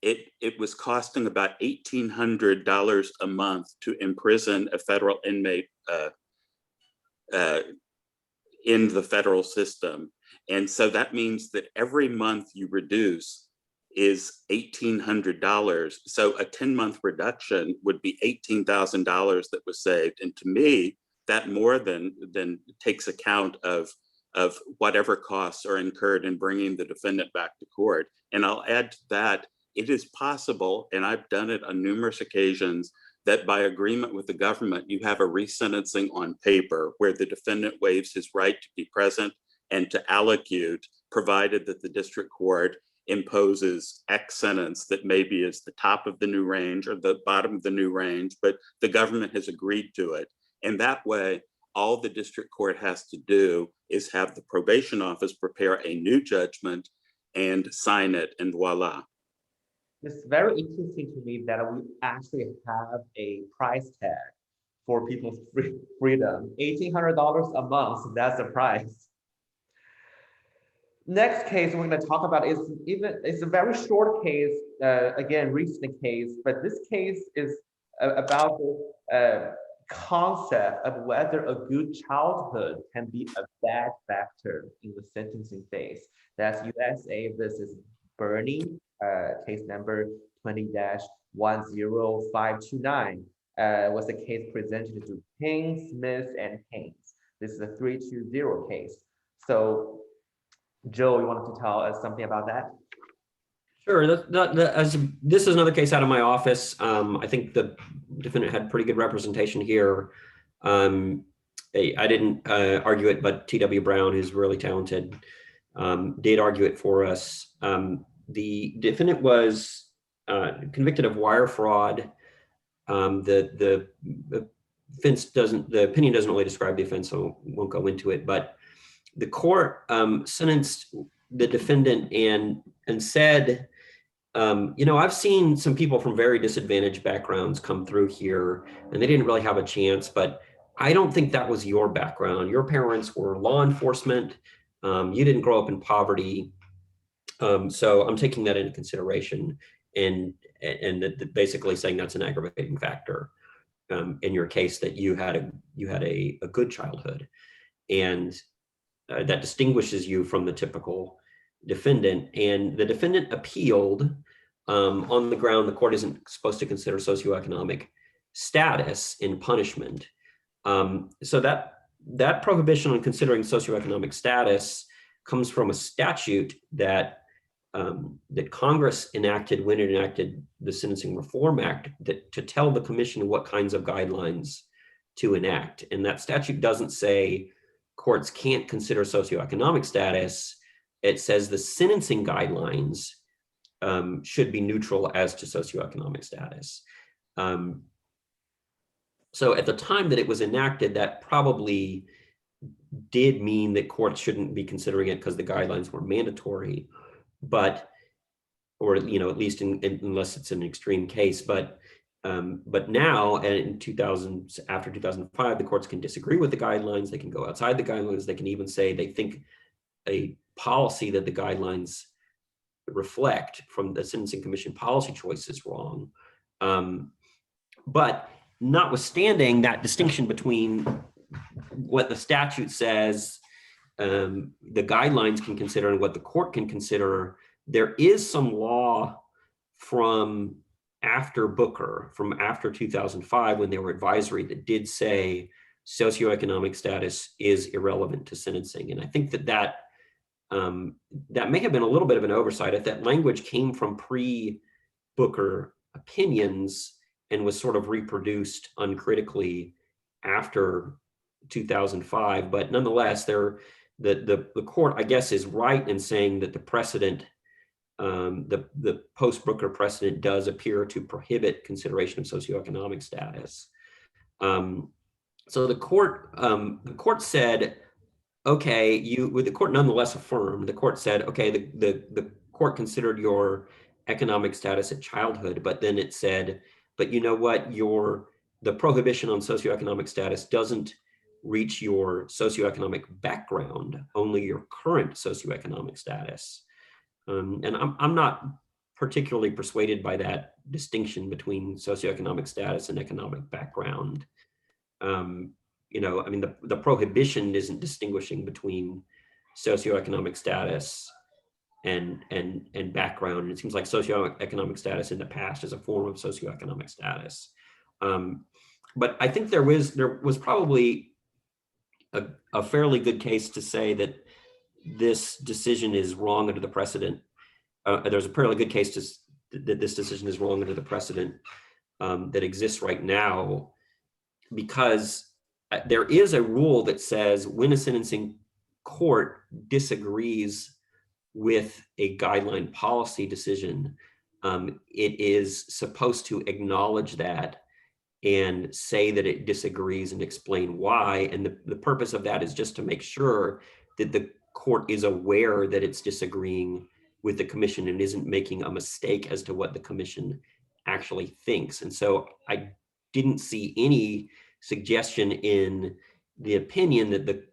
it was costing about $1,800 a month to imprison a federal inmate in the federal system. And so that means that every month you reduce is $1,800. So a 10-month reduction would be $18,000 that was saved. And to me, that more than takes account of whatever costs are incurred in bringing the defendant back to court. And I'll add to that, it is possible, and I've done it on numerous occasions, that by agreement with the government, you have a resentencing on paper where the defendant waives his right to be present and to allocute, provided that the district court imposes X sentence that maybe is the top of the new range or the bottom of the new range, but the government has agreed to it. And that way, all the district court has to do is have the probation office prepare a new judgment and sign it, and voila. It's very interesting to me that we actually have a price tag for people's freedom. $1,800 a month, that's the price. Next case we're going to talk about it's a very short case, again, recent case, but this case is about the concept of whether a good childhood can be a bad factor in the sentencing phase. That's USA versus Burney, case number 20-10529. Was a case presented to King, Smith, and Haynes. This is a 320 case. So, Joe, you wanted to tell us something about that? Sure. This is another case out of my office. I think the defendant had pretty good representation here. I didn't argue it, but T.W. Brown, who's really talented, did argue it for us. The defendant was convicted of wire fraud. The opinion doesn't really describe the offense, so I won't go into it, but the court sentenced the defendant and said, I've seen some people from very disadvantaged backgrounds come through here, and they didn't really have a chance, but I don't think that was your background. Your parents were law enforcement. You didn't grow up in poverty. So I'm taking that into consideration and basically saying that's an aggravating factor in your case, that you had a good childhood, and that distinguishes you from the typical defendant. And the defendant appealed on the ground the court isn't supposed to consider socioeconomic status in punishment. So that prohibition on considering socioeconomic status comes from a statute that Congress enacted when it enacted the Sentencing Reform Act, to tell the commission what kinds of guidelines to enact. And that statute doesn't say courts can't consider socioeconomic status. It says the sentencing guidelines should be neutral as to socioeconomic status. So at the time that it was enacted, that probably did mean that courts shouldn't be considering it because the guidelines were mandatory, or at least unless it's an extreme case. But now, and after 2005, the courts can disagree with the guidelines. They can go outside the guidelines. They can even say they think a policy that the guidelines reflect from the Sentencing Commission policy choice is wrong. But notwithstanding that distinction between what the statute says the guidelines can consider and what the court can consider, there is some law from after Booker, from after 2005, when they were advisory, that did say socioeconomic status is irrelevant to sentencing. And I think that may have been a little bit of an oversight. If that language came from pre-Booker opinions and was sort of reproduced uncritically after 2005, but nonetheless, the court, I guess, is right in saying that the precedent, the post-Booker precedent, does appear to prohibit consideration of socioeconomic status. So the court said, okay, the court nonetheless affirmed. The court said, okay, the court considered your economic status at childhood, but then it said, but you know what, the prohibition on socioeconomic status doesn't reach your socioeconomic background, only your current socioeconomic status. And I'm not particularly persuaded by that distinction between socioeconomic status and economic background. The prohibition isn't distinguishing between socioeconomic status and background. And it seems like socioeconomic status in the past is a form of socioeconomic status. But I think there was probably a fairly good case to say that this decision is wrong under the precedent. There's a fairly good case that this decision is wrong under the precedent that exists right now, because there is a rule that says when a sentencing court disagrees with a guideline policy decision, it is supposed to acknowledge that and say that it disagrees and explain why. And the purpose of that is just to make sure that the court is aware that it's disagreeing with the commission and isn't making a mistake as to what the commission actually thinks. And so I didn't see any suggestion in the opinion that the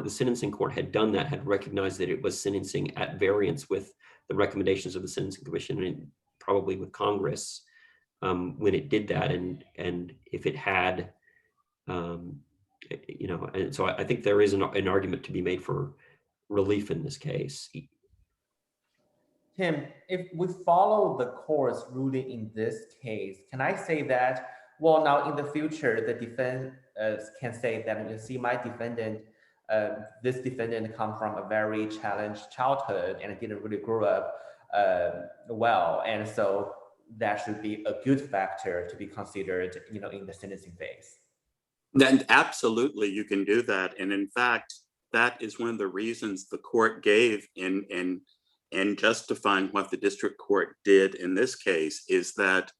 sentencing court had done that, had recognized that it was sentencing at variance with the recommendations of the Sentencing Commission and probably with Congress when it did that. And if it had, and so I think there is an argument to be made for relief in this case. Tim, if we follow the court's ruling in this case, can I say that, well, now in the future, the defense can say that, you see, my defendant, this defendant come from a very challenged childhood and didn't really grow up well. And so that should be a good factor to be considered, in the sentencing phase. Then absolutely, you can do that. And in fact, that is one of the reasons the court gave in justifying what the district court did in this case, is that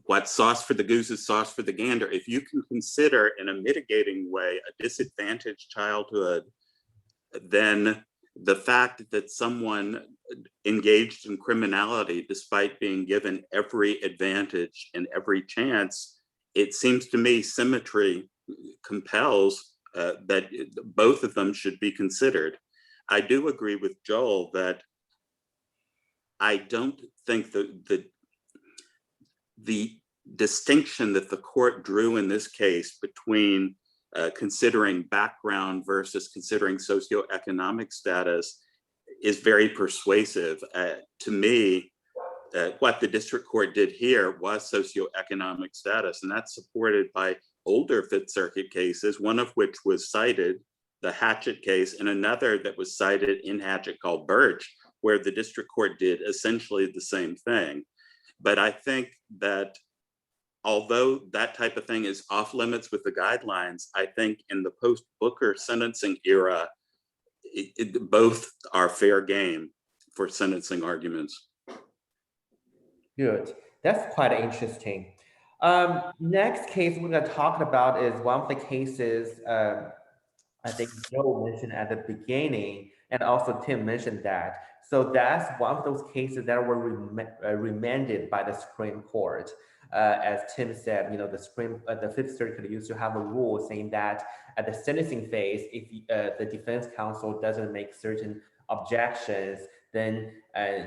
what's sauce for the goose is sauce for the gander. If you can consider in a mitigating way a disadvantaged childhood, then the fact that someone engaged in criminality, despite being given every advantage and every chance, it seems to me symmetry compels that both of them should be considered. I do agree with Joel that I don't think the distinction that the court drew in this case between considering background versus considering socioeconomic status is very persuasive. To me, what the district court did here was socioeconomic status, and that's supported by older Fifth Circuit cases, one of which was cited, the Hatchett case, and another that was cited in Hatchett called Birch, where the district court did essentially the same thing. But I think that although that type of thing is off limits with the guidelines, I think in the post-Booker sentencing era, both are fair game for sentencing arguments. Good. That's quite interesting. Next case we're going to talk about is one of the cases I think Joe mentioned at the beginning, and also Tim mentioned that. So that's one of those cases that were remanded by the Supreme Court. As Tim said, you know, the Fifth Circuit used to have a rule saying that at the sentencing phase, if the defense counsel doesn't make certain objections, then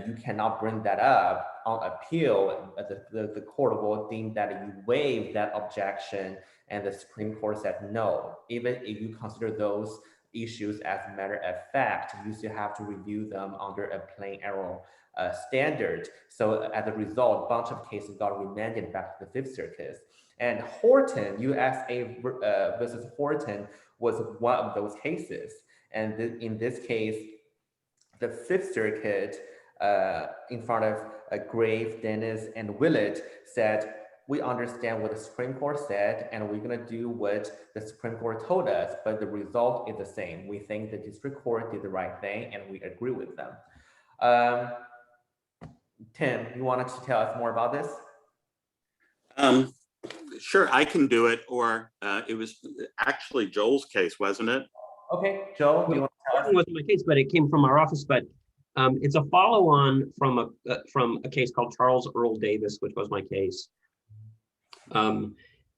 you cannot bring that up on appeal. The court will deem that you waive that objection, and the Supreme Court said no. Even if you consider those issues as a matter of fact, you still have to review them under a plain error standard. So as a result, a bunch of cases got remanded back to the Fifth Circuit. And Horton, USA versus Horton, was one of those cases. And in this case, the Fifth Circuit, in front of Grave, Dennis, and Willett, said, we understand what the Supreme Court said, and we're going to do what the Supreme Court told us, but the result is the same. We think the district court did the right thing, and we agree with them. Tim, you wanted to tell us more about this? Sure, I can do it, or it was actually Joel's case, wasn't it? Okay, Joel, do you want to tell us? It wasn't my case, but it came from our office. But it's a follow-on from a case called Charles Earl Davis, which was my case,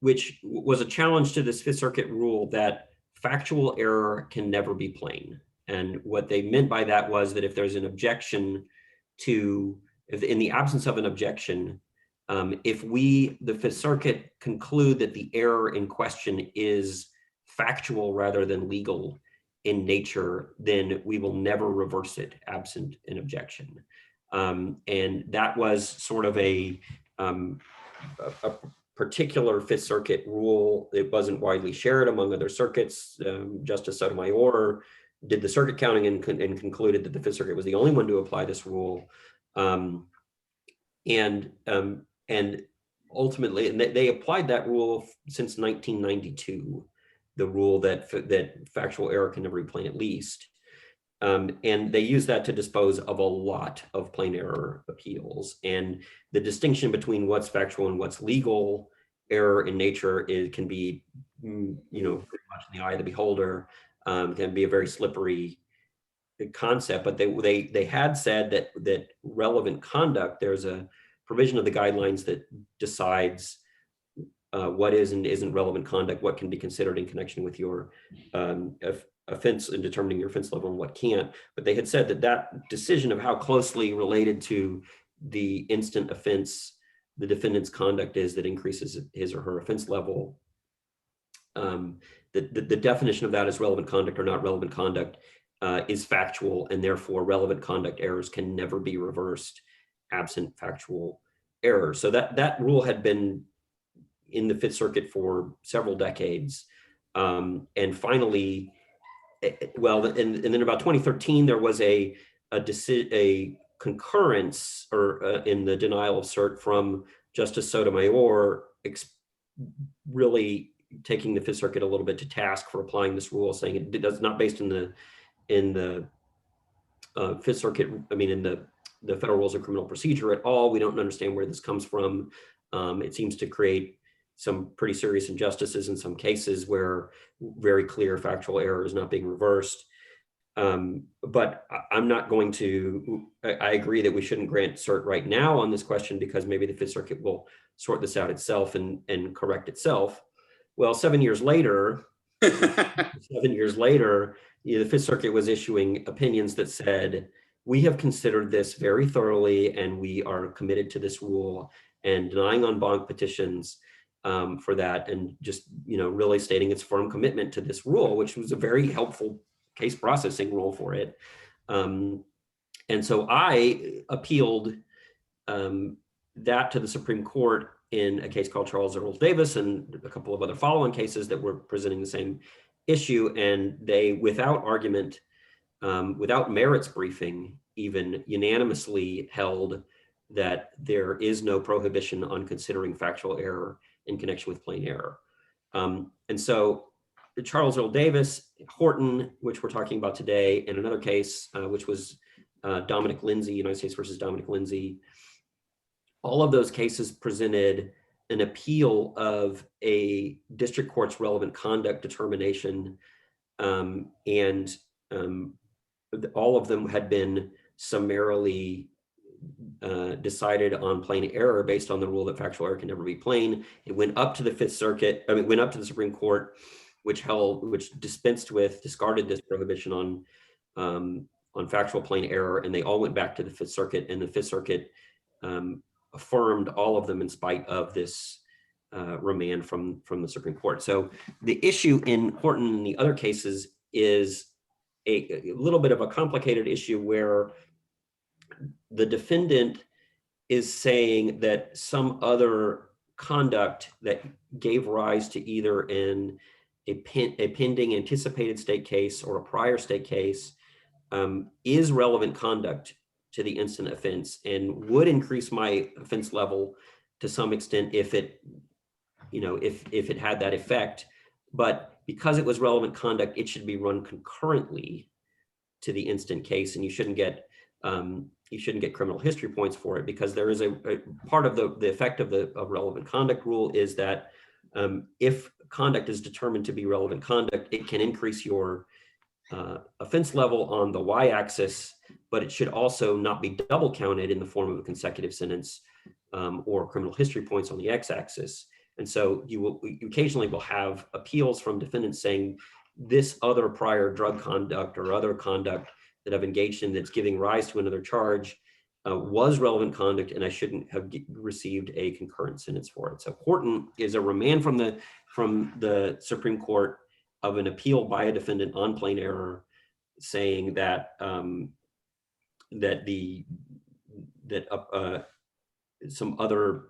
which was a challenge to this Fifth Circuit rule that factual error can never be plain. And what they meant by that was that if there's an objection to, if in the absence of an objection, if we, the Fifth Circuit, conclude that the error in question is factual rather than legal in nature, then we will never reverse it absent an objection. And that was sort of a particular Fifth Circuit rule. It wasn't widely shared among other circuits. Justice Sotomayor did the circuit counting and concluded that the Fifth Circuit was the only one to apply this rule. And ultimately, and they applied that rule since 1992, the rule that factual error can never be plain at least. And they use that to dispose of a lot of plain error appeals. And the distinction between what's factual and what's legal error in nature can be, pretty much in the eye of the beholder, can be a very slippery concept. But they had said that relevant conduct, there's a provision of the guidelines that decides what is and isn't relevant conduct, what can be considered in connection with your offense and determining your offense level and what can't. But they had said that decision of how closely related to the instant offense the defendant's conduct is that increases his or her offense level, the definition of that as relevant conduct or not relevant conduct is factual, and therefore relevant conduct errors can never be reversed absent factual error. So that rule had been in the Fifth Circuit for several decades. And finally, and then about 2013, there was a concurrence in the denial of cert from Justice Sotomayor, really taking the Fifth Circuit a little bit to task for applying this rule, saying it's not based in the Fifth Circuit, in the Federal Rules of Criminal Procedure at all. We don't understand where this comes from. It seems to create some pretty serious injustices in some cases where very clear factual error is not being reversed. But I'm not going to, I agree that we shouldn't grant cert right now on this question because maybe the Fifth Circuit will sort this out itself and correct itself. Well, 7 years later, the Fifth Circuit was issuing opinions that said we have considered this very thoroughly, and we are committed to this rule, and denying en banc petitions for that, and just, you know, really stating its firm commitment to this rule, which was a very helpful case processing rule for it. And so I appealed that to the Supreme Court in a case called Charles Earl Davis, and a couple of other follow-on cases that were presenting the same issue. And they, without argument, without merits briefing, even unanimously held that there is no prohibition on considering factual error in connection with plain error. And so Charles Earl Davis, Horton, which we're talking about today, and another case, which was Dominic Lindsay, United States versus Dominic Lindsay, all of those cases presented an appeal of a district court's relevant conduct determination, and all of them had been summarily decided on plain error based on the rule that factual error can never be plain. It went up to the Fifth Circuit, I mean, went up to the Supreme Court, which discarded this prohibition on factual plain error, and they all went back to the Fifth Circuit, and the Fifth Circuit affirmed all of them in spite of this remand from the Supreme Court. So the issue in Horton and the other cases is a little bit of a complicated issue where the defendant is saying that some other conduct that gave rise to either a pending anticipated state case or a prior state case is relevant conduct to the instant offense, and would increase my offense level to some extent if it, you know, if it had that effect. But because it was relevant conduct, it should be run concurrently to the instant case, and you shouldn't get criminal history points for it, because there is a part of the effect of the relevant conduct rule is that if conduct is determined to be relevant conduct, it can increase your offense level on the y-axis, but it should also not be double counted in the form of a consecutive sentence or criminal history points on the x-axis. And so you occasionally will have appeals from defendants saying this other prior drug conduct or other conduct that I've engaged in that's giving rise to another charge was relevant conduct, and I shouldn't have received a concurrent sentence for it. So Horton is a remand from the Supreme Court of an appeal by a defendant on plain error, saying that some other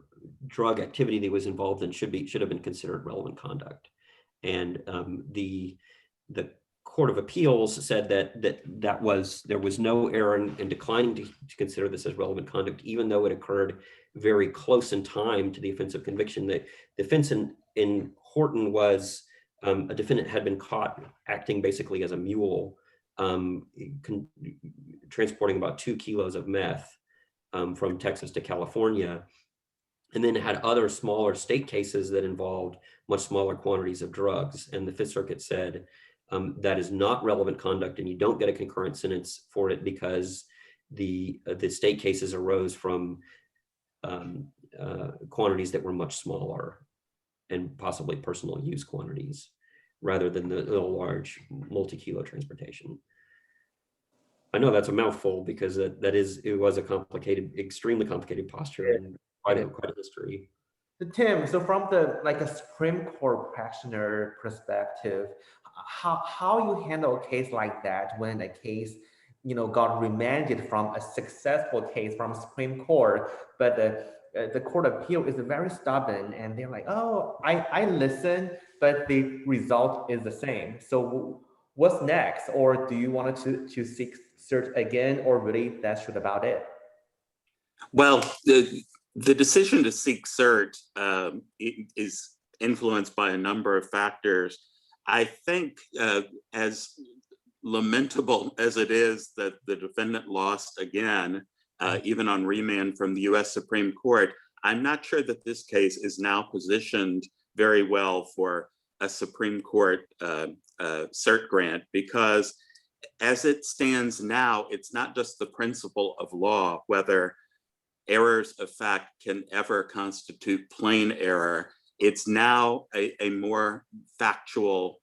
drug activity that was involved in should have been considered relevant conduct. And the Court of Appeals said that there was no error in declining to consider this as relevant conduct, even though it occurred very close in time to the offense of conviction. The offense in Horton was a defendant had been caught acting basically as a mule, transporting about 2 kilos of meth from Texas to California, and then had other smaller state cases that involved much smaller quantities of drugs. And the Fifth Circuit said that is not relevant conduct, and you don't get a concurrent sentence for it because the state cases arose from quantities that were much smaller and possibly personal use quantities, rather than the large multi-kilo transportation. I know that's a mouthful because it was a complicated, extremely complicated posture and quite a history. So Tim, so from a Supreme Court practitioner perspective, how you handle a case like that when a case, got remanded from a successful case from Supreme Court, but the Court of Appeal is very stubborn, and they're like, oh, I listen, but the result is the same. So what's next? Or do you want to seek cert again, or really that's about it? Well, the decision to seek cert is influenced by a number of factors. I think as lamentable as it is that the defendant lost again, even on remand from the US Supreme Court, I'm not sure that this case is now positioned very well for a Supreme Court cert grant, because as it stands now, it's not just the principle of law, whether errors of fact can ever constitute plain error. It's now a more factual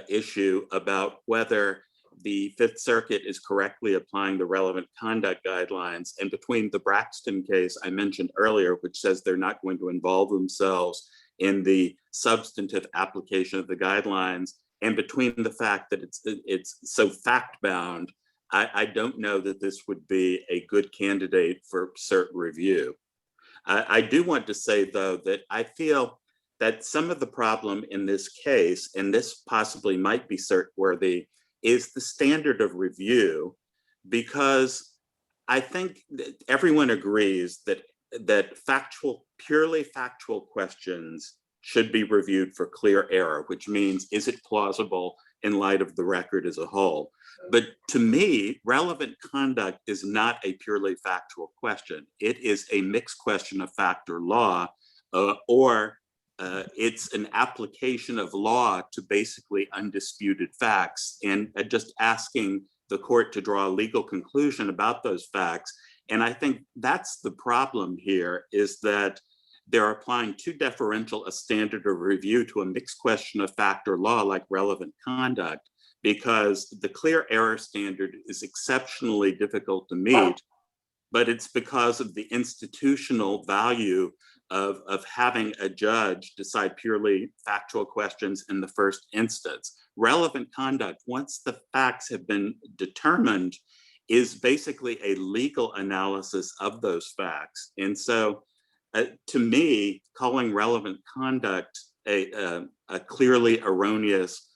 issue about whether the Fifth Circuit is correctly applying the relevant conduct guidelines, and between the Braxton case I mentioned earlier, which says they're not going to involve themselves in the substantive application of the guidelines, and between the fact that it's so fact-bound, I don't know that this would be a good candidate for cert review. I do want to say, though, that I feel that some of the problem in this case, and this possibly might be cert-worthy, is the standard of review, because I think that everyone agrees that purely factual questions should be reviewed for clear error, which means, is it plausible in light of the record as a whole? But to me, relevant conduct is not a purely factual question. It is a mixed question of fact or law, or it's an application of law to basically undisputed facts, and just asking the court to draw a legal conclusion about those facts. And I think that's the problem here, is that they're applying too deferential a standard of review to a mixed question of fact or law like relevant conduct, because the clear error standard is exceptionally difficult to meet, but it's because of the institutional value of having a judge decide purely factual questions in the first instance. Relevant conduct, once the facts have been determined, is basically a legal analysis of those facts. And so to me, calling relevant conduct a clearly erroneous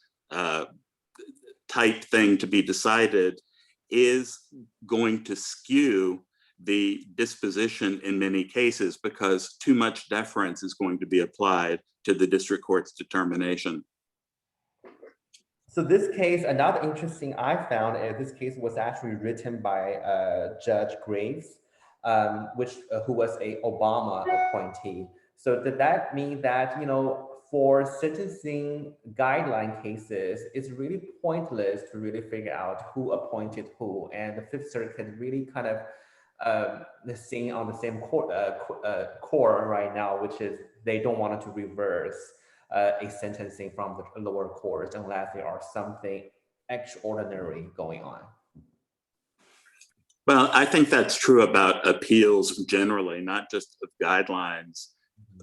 type thing to be decided is going to skew the disposition in many cases, because too much deference is going to be applied to the district court's determination. So this case, another interesting I found is this case was actually written by Judge Graves, who was a Obama appointee. So did that mean that, you know, for sentencing guideline cases, it's really pointless to really figure out who appointed who, and the Fifth Circuit really kind of sitting on the same core right now, which is they don't want to reverse a sentencing from the lower courts unless there are something extraordinary going on. Well, I think that's true about appeals generally, not just of guidelines,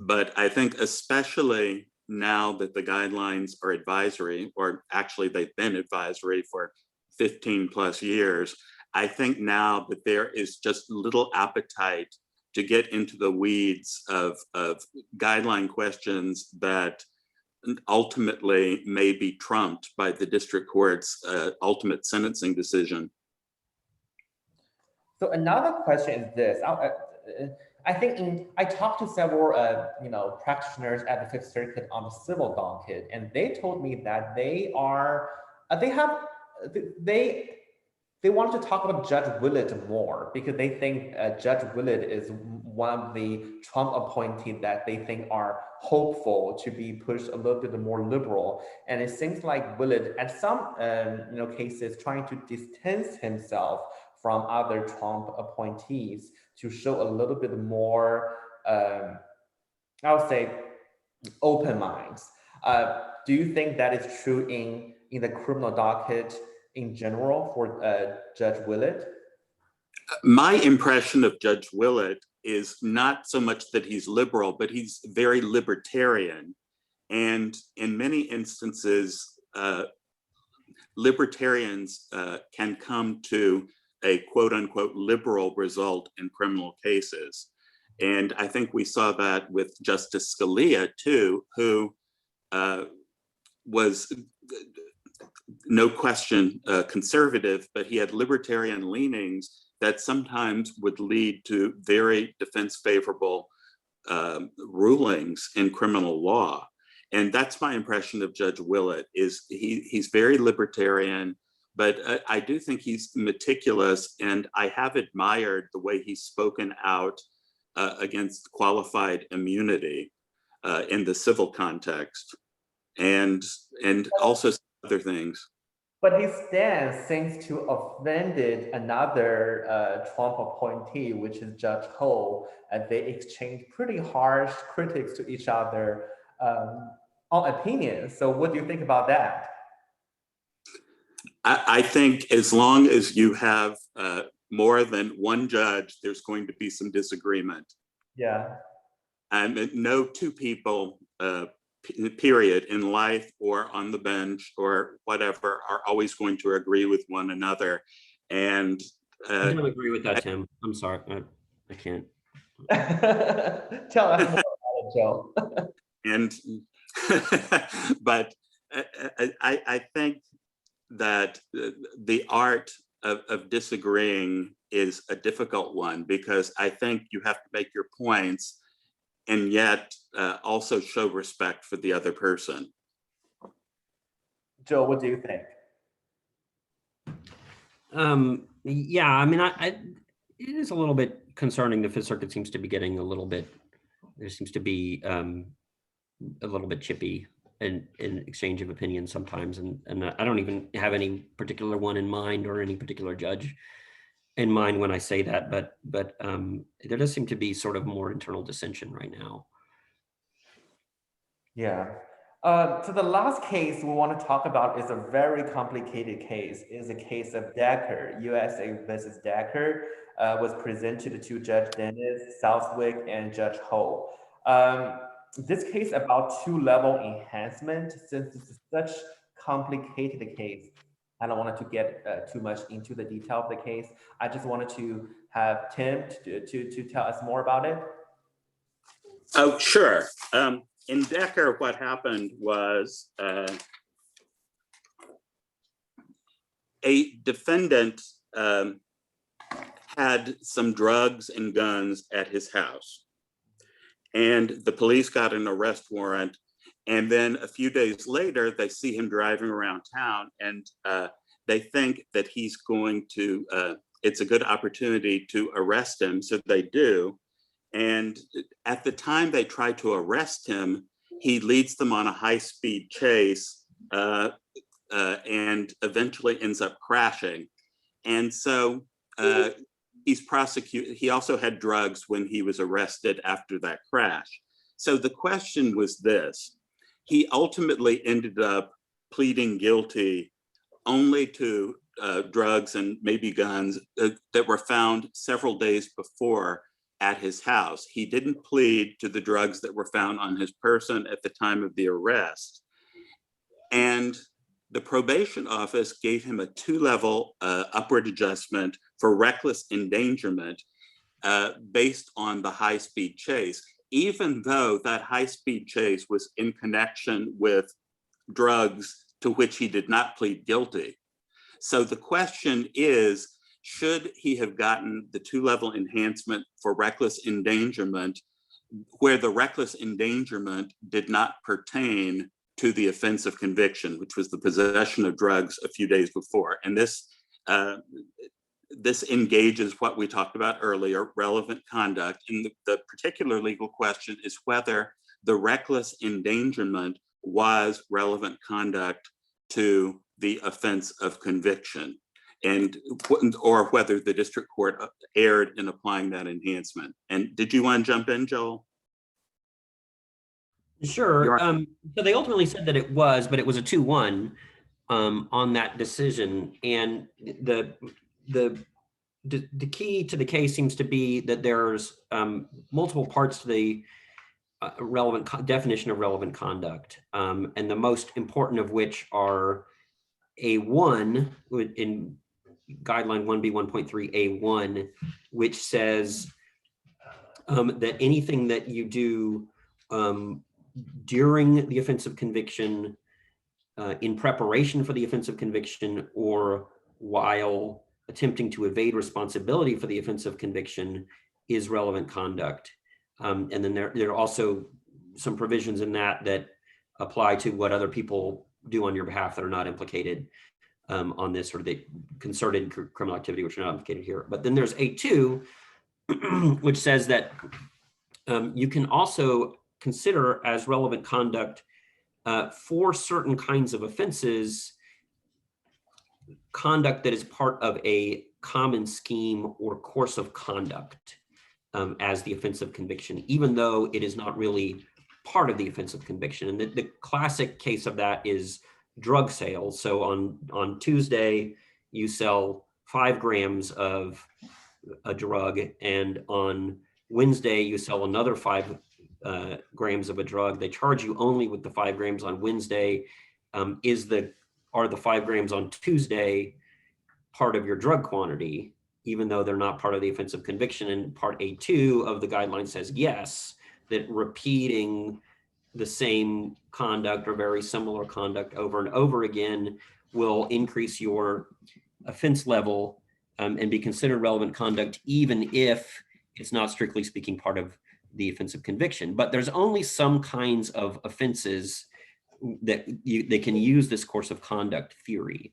but I think especially now that the guidelines are advisory, or actually they've been advisory for 15 plus years, I think now that there is just little appetite to get into the weeds of guideline questions that ultimately may be trumped by the district court's ultimate sentencing decision. So another question is this. I think I talked to several practitioners at the Fifth Circuit on the civil docket, and they told me that they want to talk about Judge Willett more, because they think Judge Willett is one of the Trump appointees that they think are hopeful to be pushed a little bit more liberal. And it seems like Willett, at some cases, trying to distance himself from other Trump appointees to show a little bit more, I would say, open minds. Do you think that is true in the criminal docket in general for Judge Willett? My impression of Judge Willett is not so much that he's liberal, but he's very libertarian. And in many instances, libertarians can come to a quote unquote liberal result in criminal cases. And I think we saw that with Justice Scalia too, who was no question conservative, but he had libertarian leanings that sometimes would lead to very defense favorable rulings in criminal law. And that's my impression of Judge Willett, is he's very libertarian, but I do think he's meticulous, and I have admired the way he's spoken out against qualified immunity in the civil context, and also other things. But his stance seems to offended another Trump appointee, which is Judge Ho, and they exchanged pretty harsh critics to each other on opinions. So what do you think about that? I think as long as you have more than one judge, there's going to be some disagreement. Yeah. And no two people, period, in life or on the bench or whatever, are always going to agree with one another. And I don't agree with that, Tim. I'm sorry. I can't. Tell us more about it, Joe. And but I think that the art of disagreeing is a difficult one, because I think you have to make your points and yet also show respect for the other person. Joe, what do you think? Yeah, I mean, it is a little bit concerning. The Fifth Circuit seems to be getting a little bit, there seems to be a little bit chippy in exchange of opinions sometimes. And I don't even have any particular one in mind or any particular judge in mind when I say that, but there does seem to be sort of more internal dissension right now. Yeah. So the last case we want to talk about is a very complicated case. It's a case of Deckert, USA versus Deckert, was presented to Judge Dennis, Southwick, and Judge Ho. This case about 2-level enhancement, since this is such complicated case, I don't want to get too much into the detail of the case. I just wanted to have Tim to tell us more about it. Oh, sure. In Deckert, what happened was a defendant had some drugs and guns at his house, and the police got an arrest warrant. And then a few days later, they see him driving around town, and they think that he's going to, it's a good opportunity to arrest him. So they do. And at the time they try to arrest him, he leads them on a high-speed chase and eventually ends up crashing. And so he's prosecuted. He also had drugs when he was arrested after that crash. So the question was this: he ultimately ended up pleading guilty only to drugs and maybe guns that were found several days before at his house. He didn't plead to the drugs that were found on his person at the time of the arrest. And the probation office gave him a 2-level upward adjustment for reckless endangerment based on the high-speed chase, even though that high-speed chase was in connection with drugs to which he did not plead guilty. So the question is, should he have gotten the 2-level enhancement for reckless endangerment, where the reckless endangerment did not pertain to the offense of conviction, which was the possession of drugs a few days before? And this engages what we talked about earlier, relevant conduct. And the particular legal question is whether the reckless endangerment was relevant conduct to the offense of conviction, or whether the district court erred in applying that enhancement. And did you want to jump in, Joel? Sure. So they ultimately said that it was, but it was a 2-1 on that decision. And the key to the case seems to be that there's multiple parts to the relevant definition of relevant conduct, and the most important of which are A1 in Guideline 1B1.3 A1, which says that anything that you do during the offense of conviction, in preparation for the offense of conviction, or while attempting to evade responsibility for the offense of conviction is relevant conduct. And then there are also some provisions in that apply to what other people do on your behalf that are not implicated on this, or the concerted criminal activity, which are not implicated here. But then there's A2, which says that you can also consider as relevant conduct for certain kinds of offenses, conduct that is part of a common scheme or course of conduct as the offense of conviction, even though it is not really part of the offense of conviction. And the classic case of that is drug sales. So on Tuesday, you sell 5 grams of a drug, and on Wednesday, you sell another 5 grams of a drug. They charge you only with the 5 grams on Wednesday. Are the 5 grams on Tuesday part of your drug quantity, even though they're not part of the offense of conviction? And part A2 of the guideline says yes, that repeating the same conduct or very similar conduct over and over again will increase your offense level and be considered relevant conduct, even if it's not strictly speaking part of the offense of conviction. But there's only some kinds of offenses that they can use this course of conduct theory.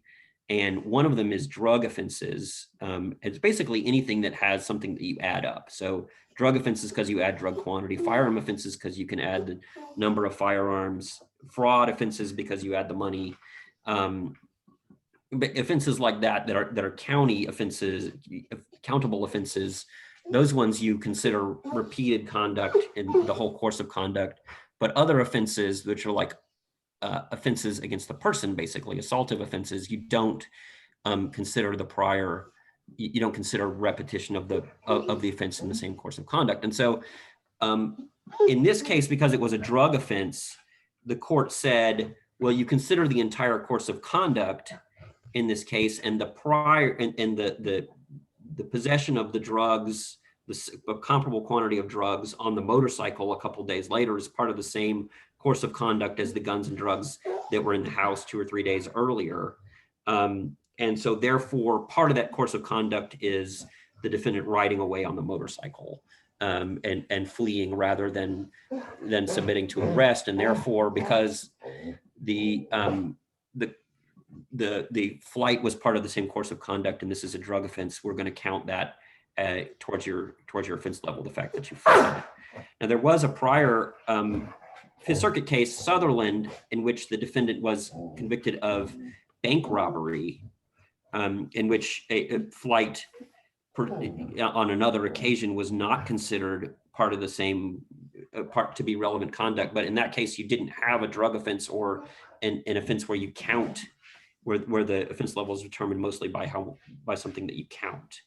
And one of them is drug offenses. It's basically anything that has something that you add up. So drug offenses because you add drug quantity, firearm offenses because you can add the number of firearms, fraud offenses because you add the money. But offenses like that are county offenses, countable offenses, those ones you consider repeated conduct in the whole course of conduct. But other offenses, which are like offenses against the person, basically assaultive offenses, you don't consider the prior, you don't consider repetition of the offense in the same course of conduct. And so in this case, because it was a drug offense, the court said, well, you consider the entire course of conduct in this case, and the prior and the possession of the drugs, a comparable quantity of drugs on the motorcycle a couple days later is part of the same course of conduct as the guns and drugs that were in the house 2 or 3 days earlier. And so therefore, part of that course of conduct is the defendant riding away on the motorcycle and fleeing rather than submitting to arrest. And therefore, because the flight was part of the same course of conduct, and this is a drug offense, we're going to count that towards your offense level, the fact that you fled. Now, there was a prior Fifth Circuit case, Sutherland, in which the defendant was convicted of bank robbery, in which a flight on another occasion was not considered part of the same part to be relevant conduct. But in that case, you didn't have a drug offense or an offense where you count, where the offense level is determined mostly by something that you count.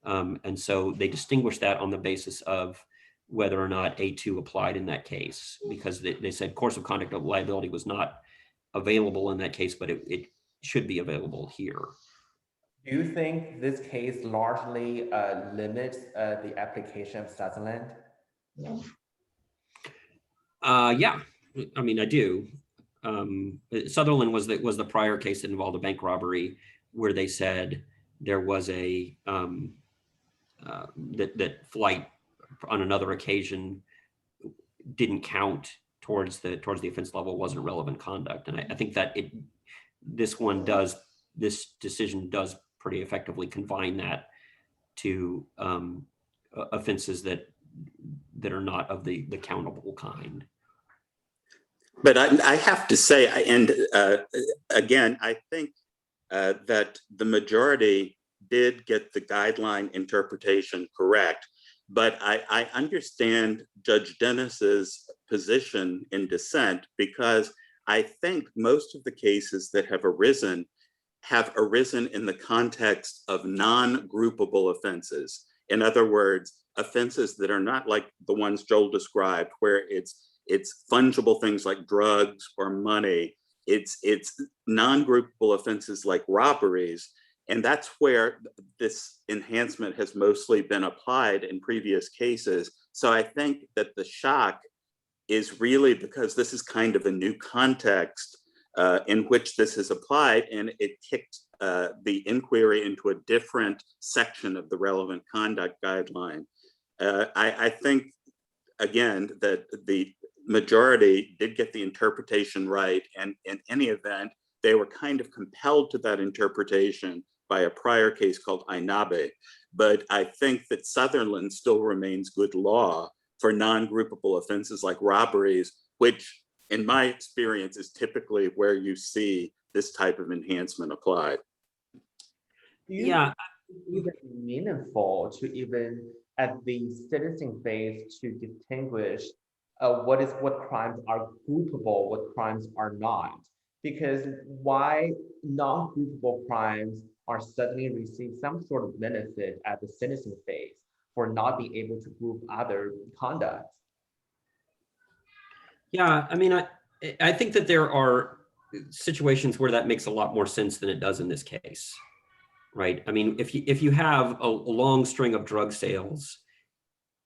And so they distinguished that on the basis of whether or not A2 applied in that case, because they said course of conduct of liability was not available in that case, but it should be available here. Do you think this case largely limits the application of Sutherland? Yeah, I mean, I do. Sutherland was the prior case that involved a bank robbery, where they said there was a that flight on another occasion didn't count towards the offense level, wasn't relevant conduct. And I think that this decision does pretty effectively confine that to offenses that are not of the countable kind. But I have to say, and again, I think that the majority did get the guideline interpretation correct. But I understand Judge Dennis's position in dissent, because I think most of the cases that have arisen in the context of non-groupable offenses. In other words, offenses that are not like the ones Joel described, where it's fungible things like drugs or money. It's non-groupable offenses like robberies. And that's where this enhancement has mostly been applied in previous cases. So I think that the shock is really because this is kind of a new context in which this is applied, and it kicked the inquiry into a different section of the relevant conduct guideline. I think, again, that the majority did get the interpretation right, and in any event, they were kind of compelled to that interpretation by a prior case called Ainabe. But I think that Sutherland still remains good law for non-groupable offenses like robberies, which in my experience is typically where you see this type of enhancement applied. Yeah, even meaningful to even at the sentencing phase to distinguish what crimes are groupable, what crimes are not. because why non-groupable crimes are suddenly receive some sort of benefit at the sentencing phase for not being able to group other conduct. Yeah, I mean, I think that there are situations where that makes a lot more sense than it does in this case, right? I mean, if you have a long string of drug sales,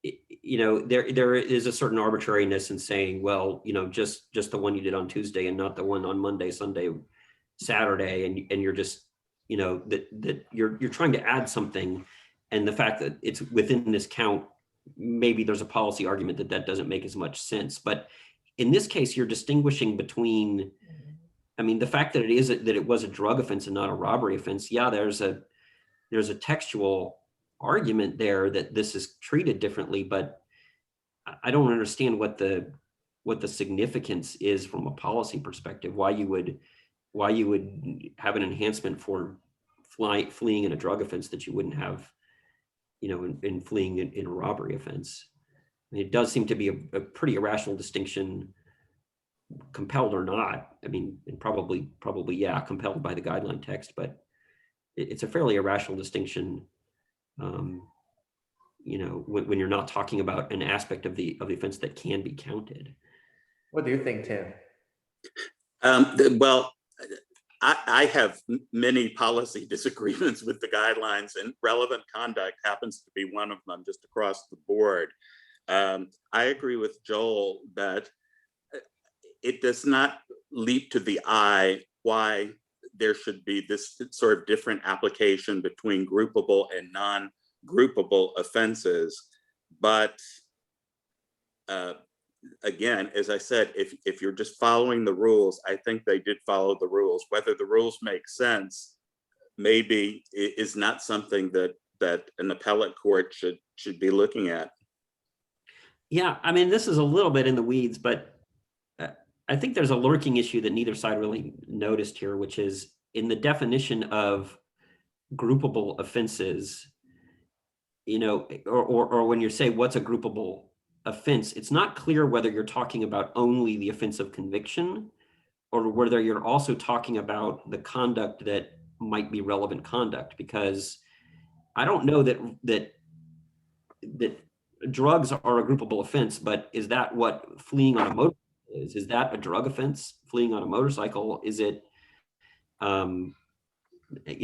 you know, there is a certain arbitrariness in saying, well, you know, just the one you did on Tuesday and not the one on Monday, Sunday, Saturday, and you're just, you know, that you're trying to add something, and the fact that it's within this count, maybe there's a policy argument that that doesn't make as much sense. But in this case, you're distinguishing between, I mean, the fact that it was a drug offense and not a robbery offense. Yeah, there's a textual argument there that this is treated differently, but I don't understand what the significance is from a policy perspective. Why you would have an enhancement for fleeing in a drug offense that you wouldn't have, you know, in fleeing in a robbery offense. I mean, it does seem to be a pretty irrational distinction, compelled or not. I mean, and probably, yeah, compelled by the guideline text, but it's a fairly irrational distinction, you know, when you're not talking about an aspect of the offense that can be counted. What do you think, Tim? Well, I have many policy disagreements with the guidelines, and relevant conduct happens to be one of them just across the board. I agree with Joel that it does not leap to the eye why there should be this sort of different application between groupable and non-groupable offenses. But again, as I said, if you're just following the rules, I think they did follow the rules. Whether the rules make sense, maybe is not something that an appellate court should be looking at. Yeah, I mean, this is a little bit in the weeds, but I think there's a lurking issue that neither side really noticed here, which is in the definition of groupable offenses, you know, or when you say what's a groupable offense, it's not clear whether you're talking about only the offense of conviction or whether you're also talking about the conduct that might be relevant conduct, because I don't know that drugs are a groupable offense, but is that what fleeing on a motorcycle is? Is that a drug offense, fleeing on a motorcycle? Is it, you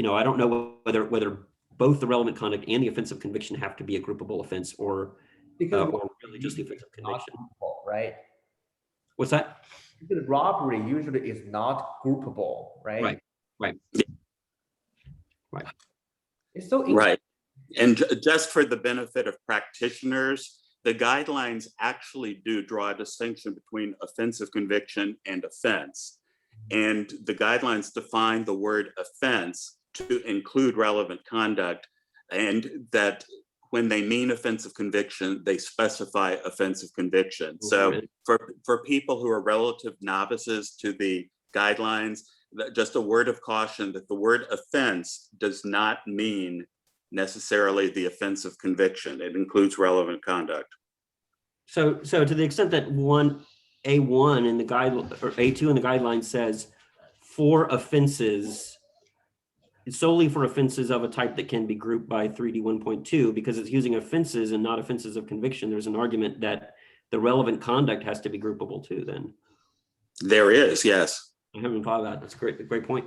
know, I don't know whether both the relevant conduct and the offense of conviction have to be a groupable offense, or really just the offense of conviction. Groupable, right? What's that? Because robbery usually is not groupable, right? Right. It's so interesting. Right. And just for the benefit of practitioners, the guidelines actually do draw a distinction between offense of conviction and offense. And the guidelines define the word offense to include relevant conduct, and that when they mean offense of conviction, they specify offense of conviction. So for people who are relative novices to the guidelines, just a word of caution that the word offense does not mean necessarily the offense of conviction. It includes relevant conduct. So to the extent that A1 in the guideline or A2 in the guideline says for offenses, solely for offenses of a type that can be grouped by 3D 1.2, because it's using offenses and not offenses of conviction, there's an argument that the relevant conduct has to be groupable too then. There is, yes. I haven't thought of that. That's a great point.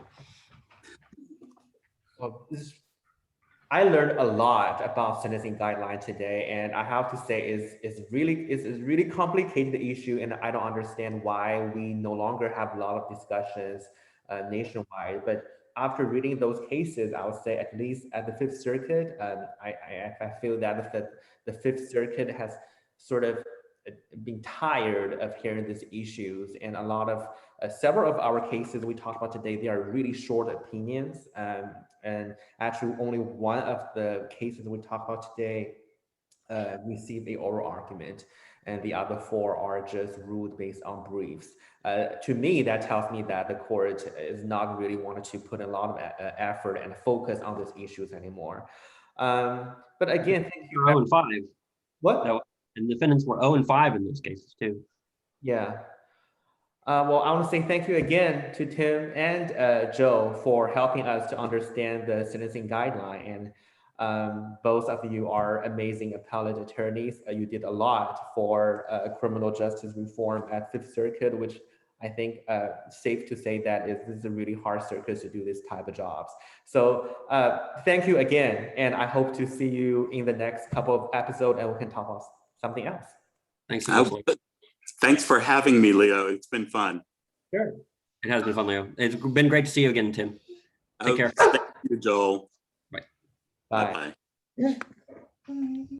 Well, I learned a lot about sentencing guidelines today, and I have to say it's really complicated issue, and I don't understand why we no longer have a lot of discussions nationwide. But after reading those cases, I would say at least at the Fifth Circuit, I feel that the Fifth Circuit has sort of been tired of hearing these issues, and a lot of several of our cases we talked about today, they are really short opinions, and actually only one of the cases we talked about today received a oral argument, and the other four are just ruled based on briefs. To me, that tells me that the court is not really wanting to put a lot of effort and focus on these issues anymore. But again, thank you. 0 and 5. What? And defendants were 0 and 5 in those cases too. Yeah. Well, I want to say thank you again to Tim and Joe for helping us to understand the sentencing guideline. And both of you are amazing appellate attorneys. You did a lot for criminal justice reform at Fifth Circuit, which I think safe to say that this is a really hard circuit to do this type of jobs. So thank you again. And I hope to see you in the next couple of episodes and we can talk about something else. Thanks so much. Leo. Thanks for having me, Leo. It's been fun. Sure. It has been fun, Leo. It's been great to see you again, Tim. Take care. Thank you, Joel. Bye. Bye. Bye-bye.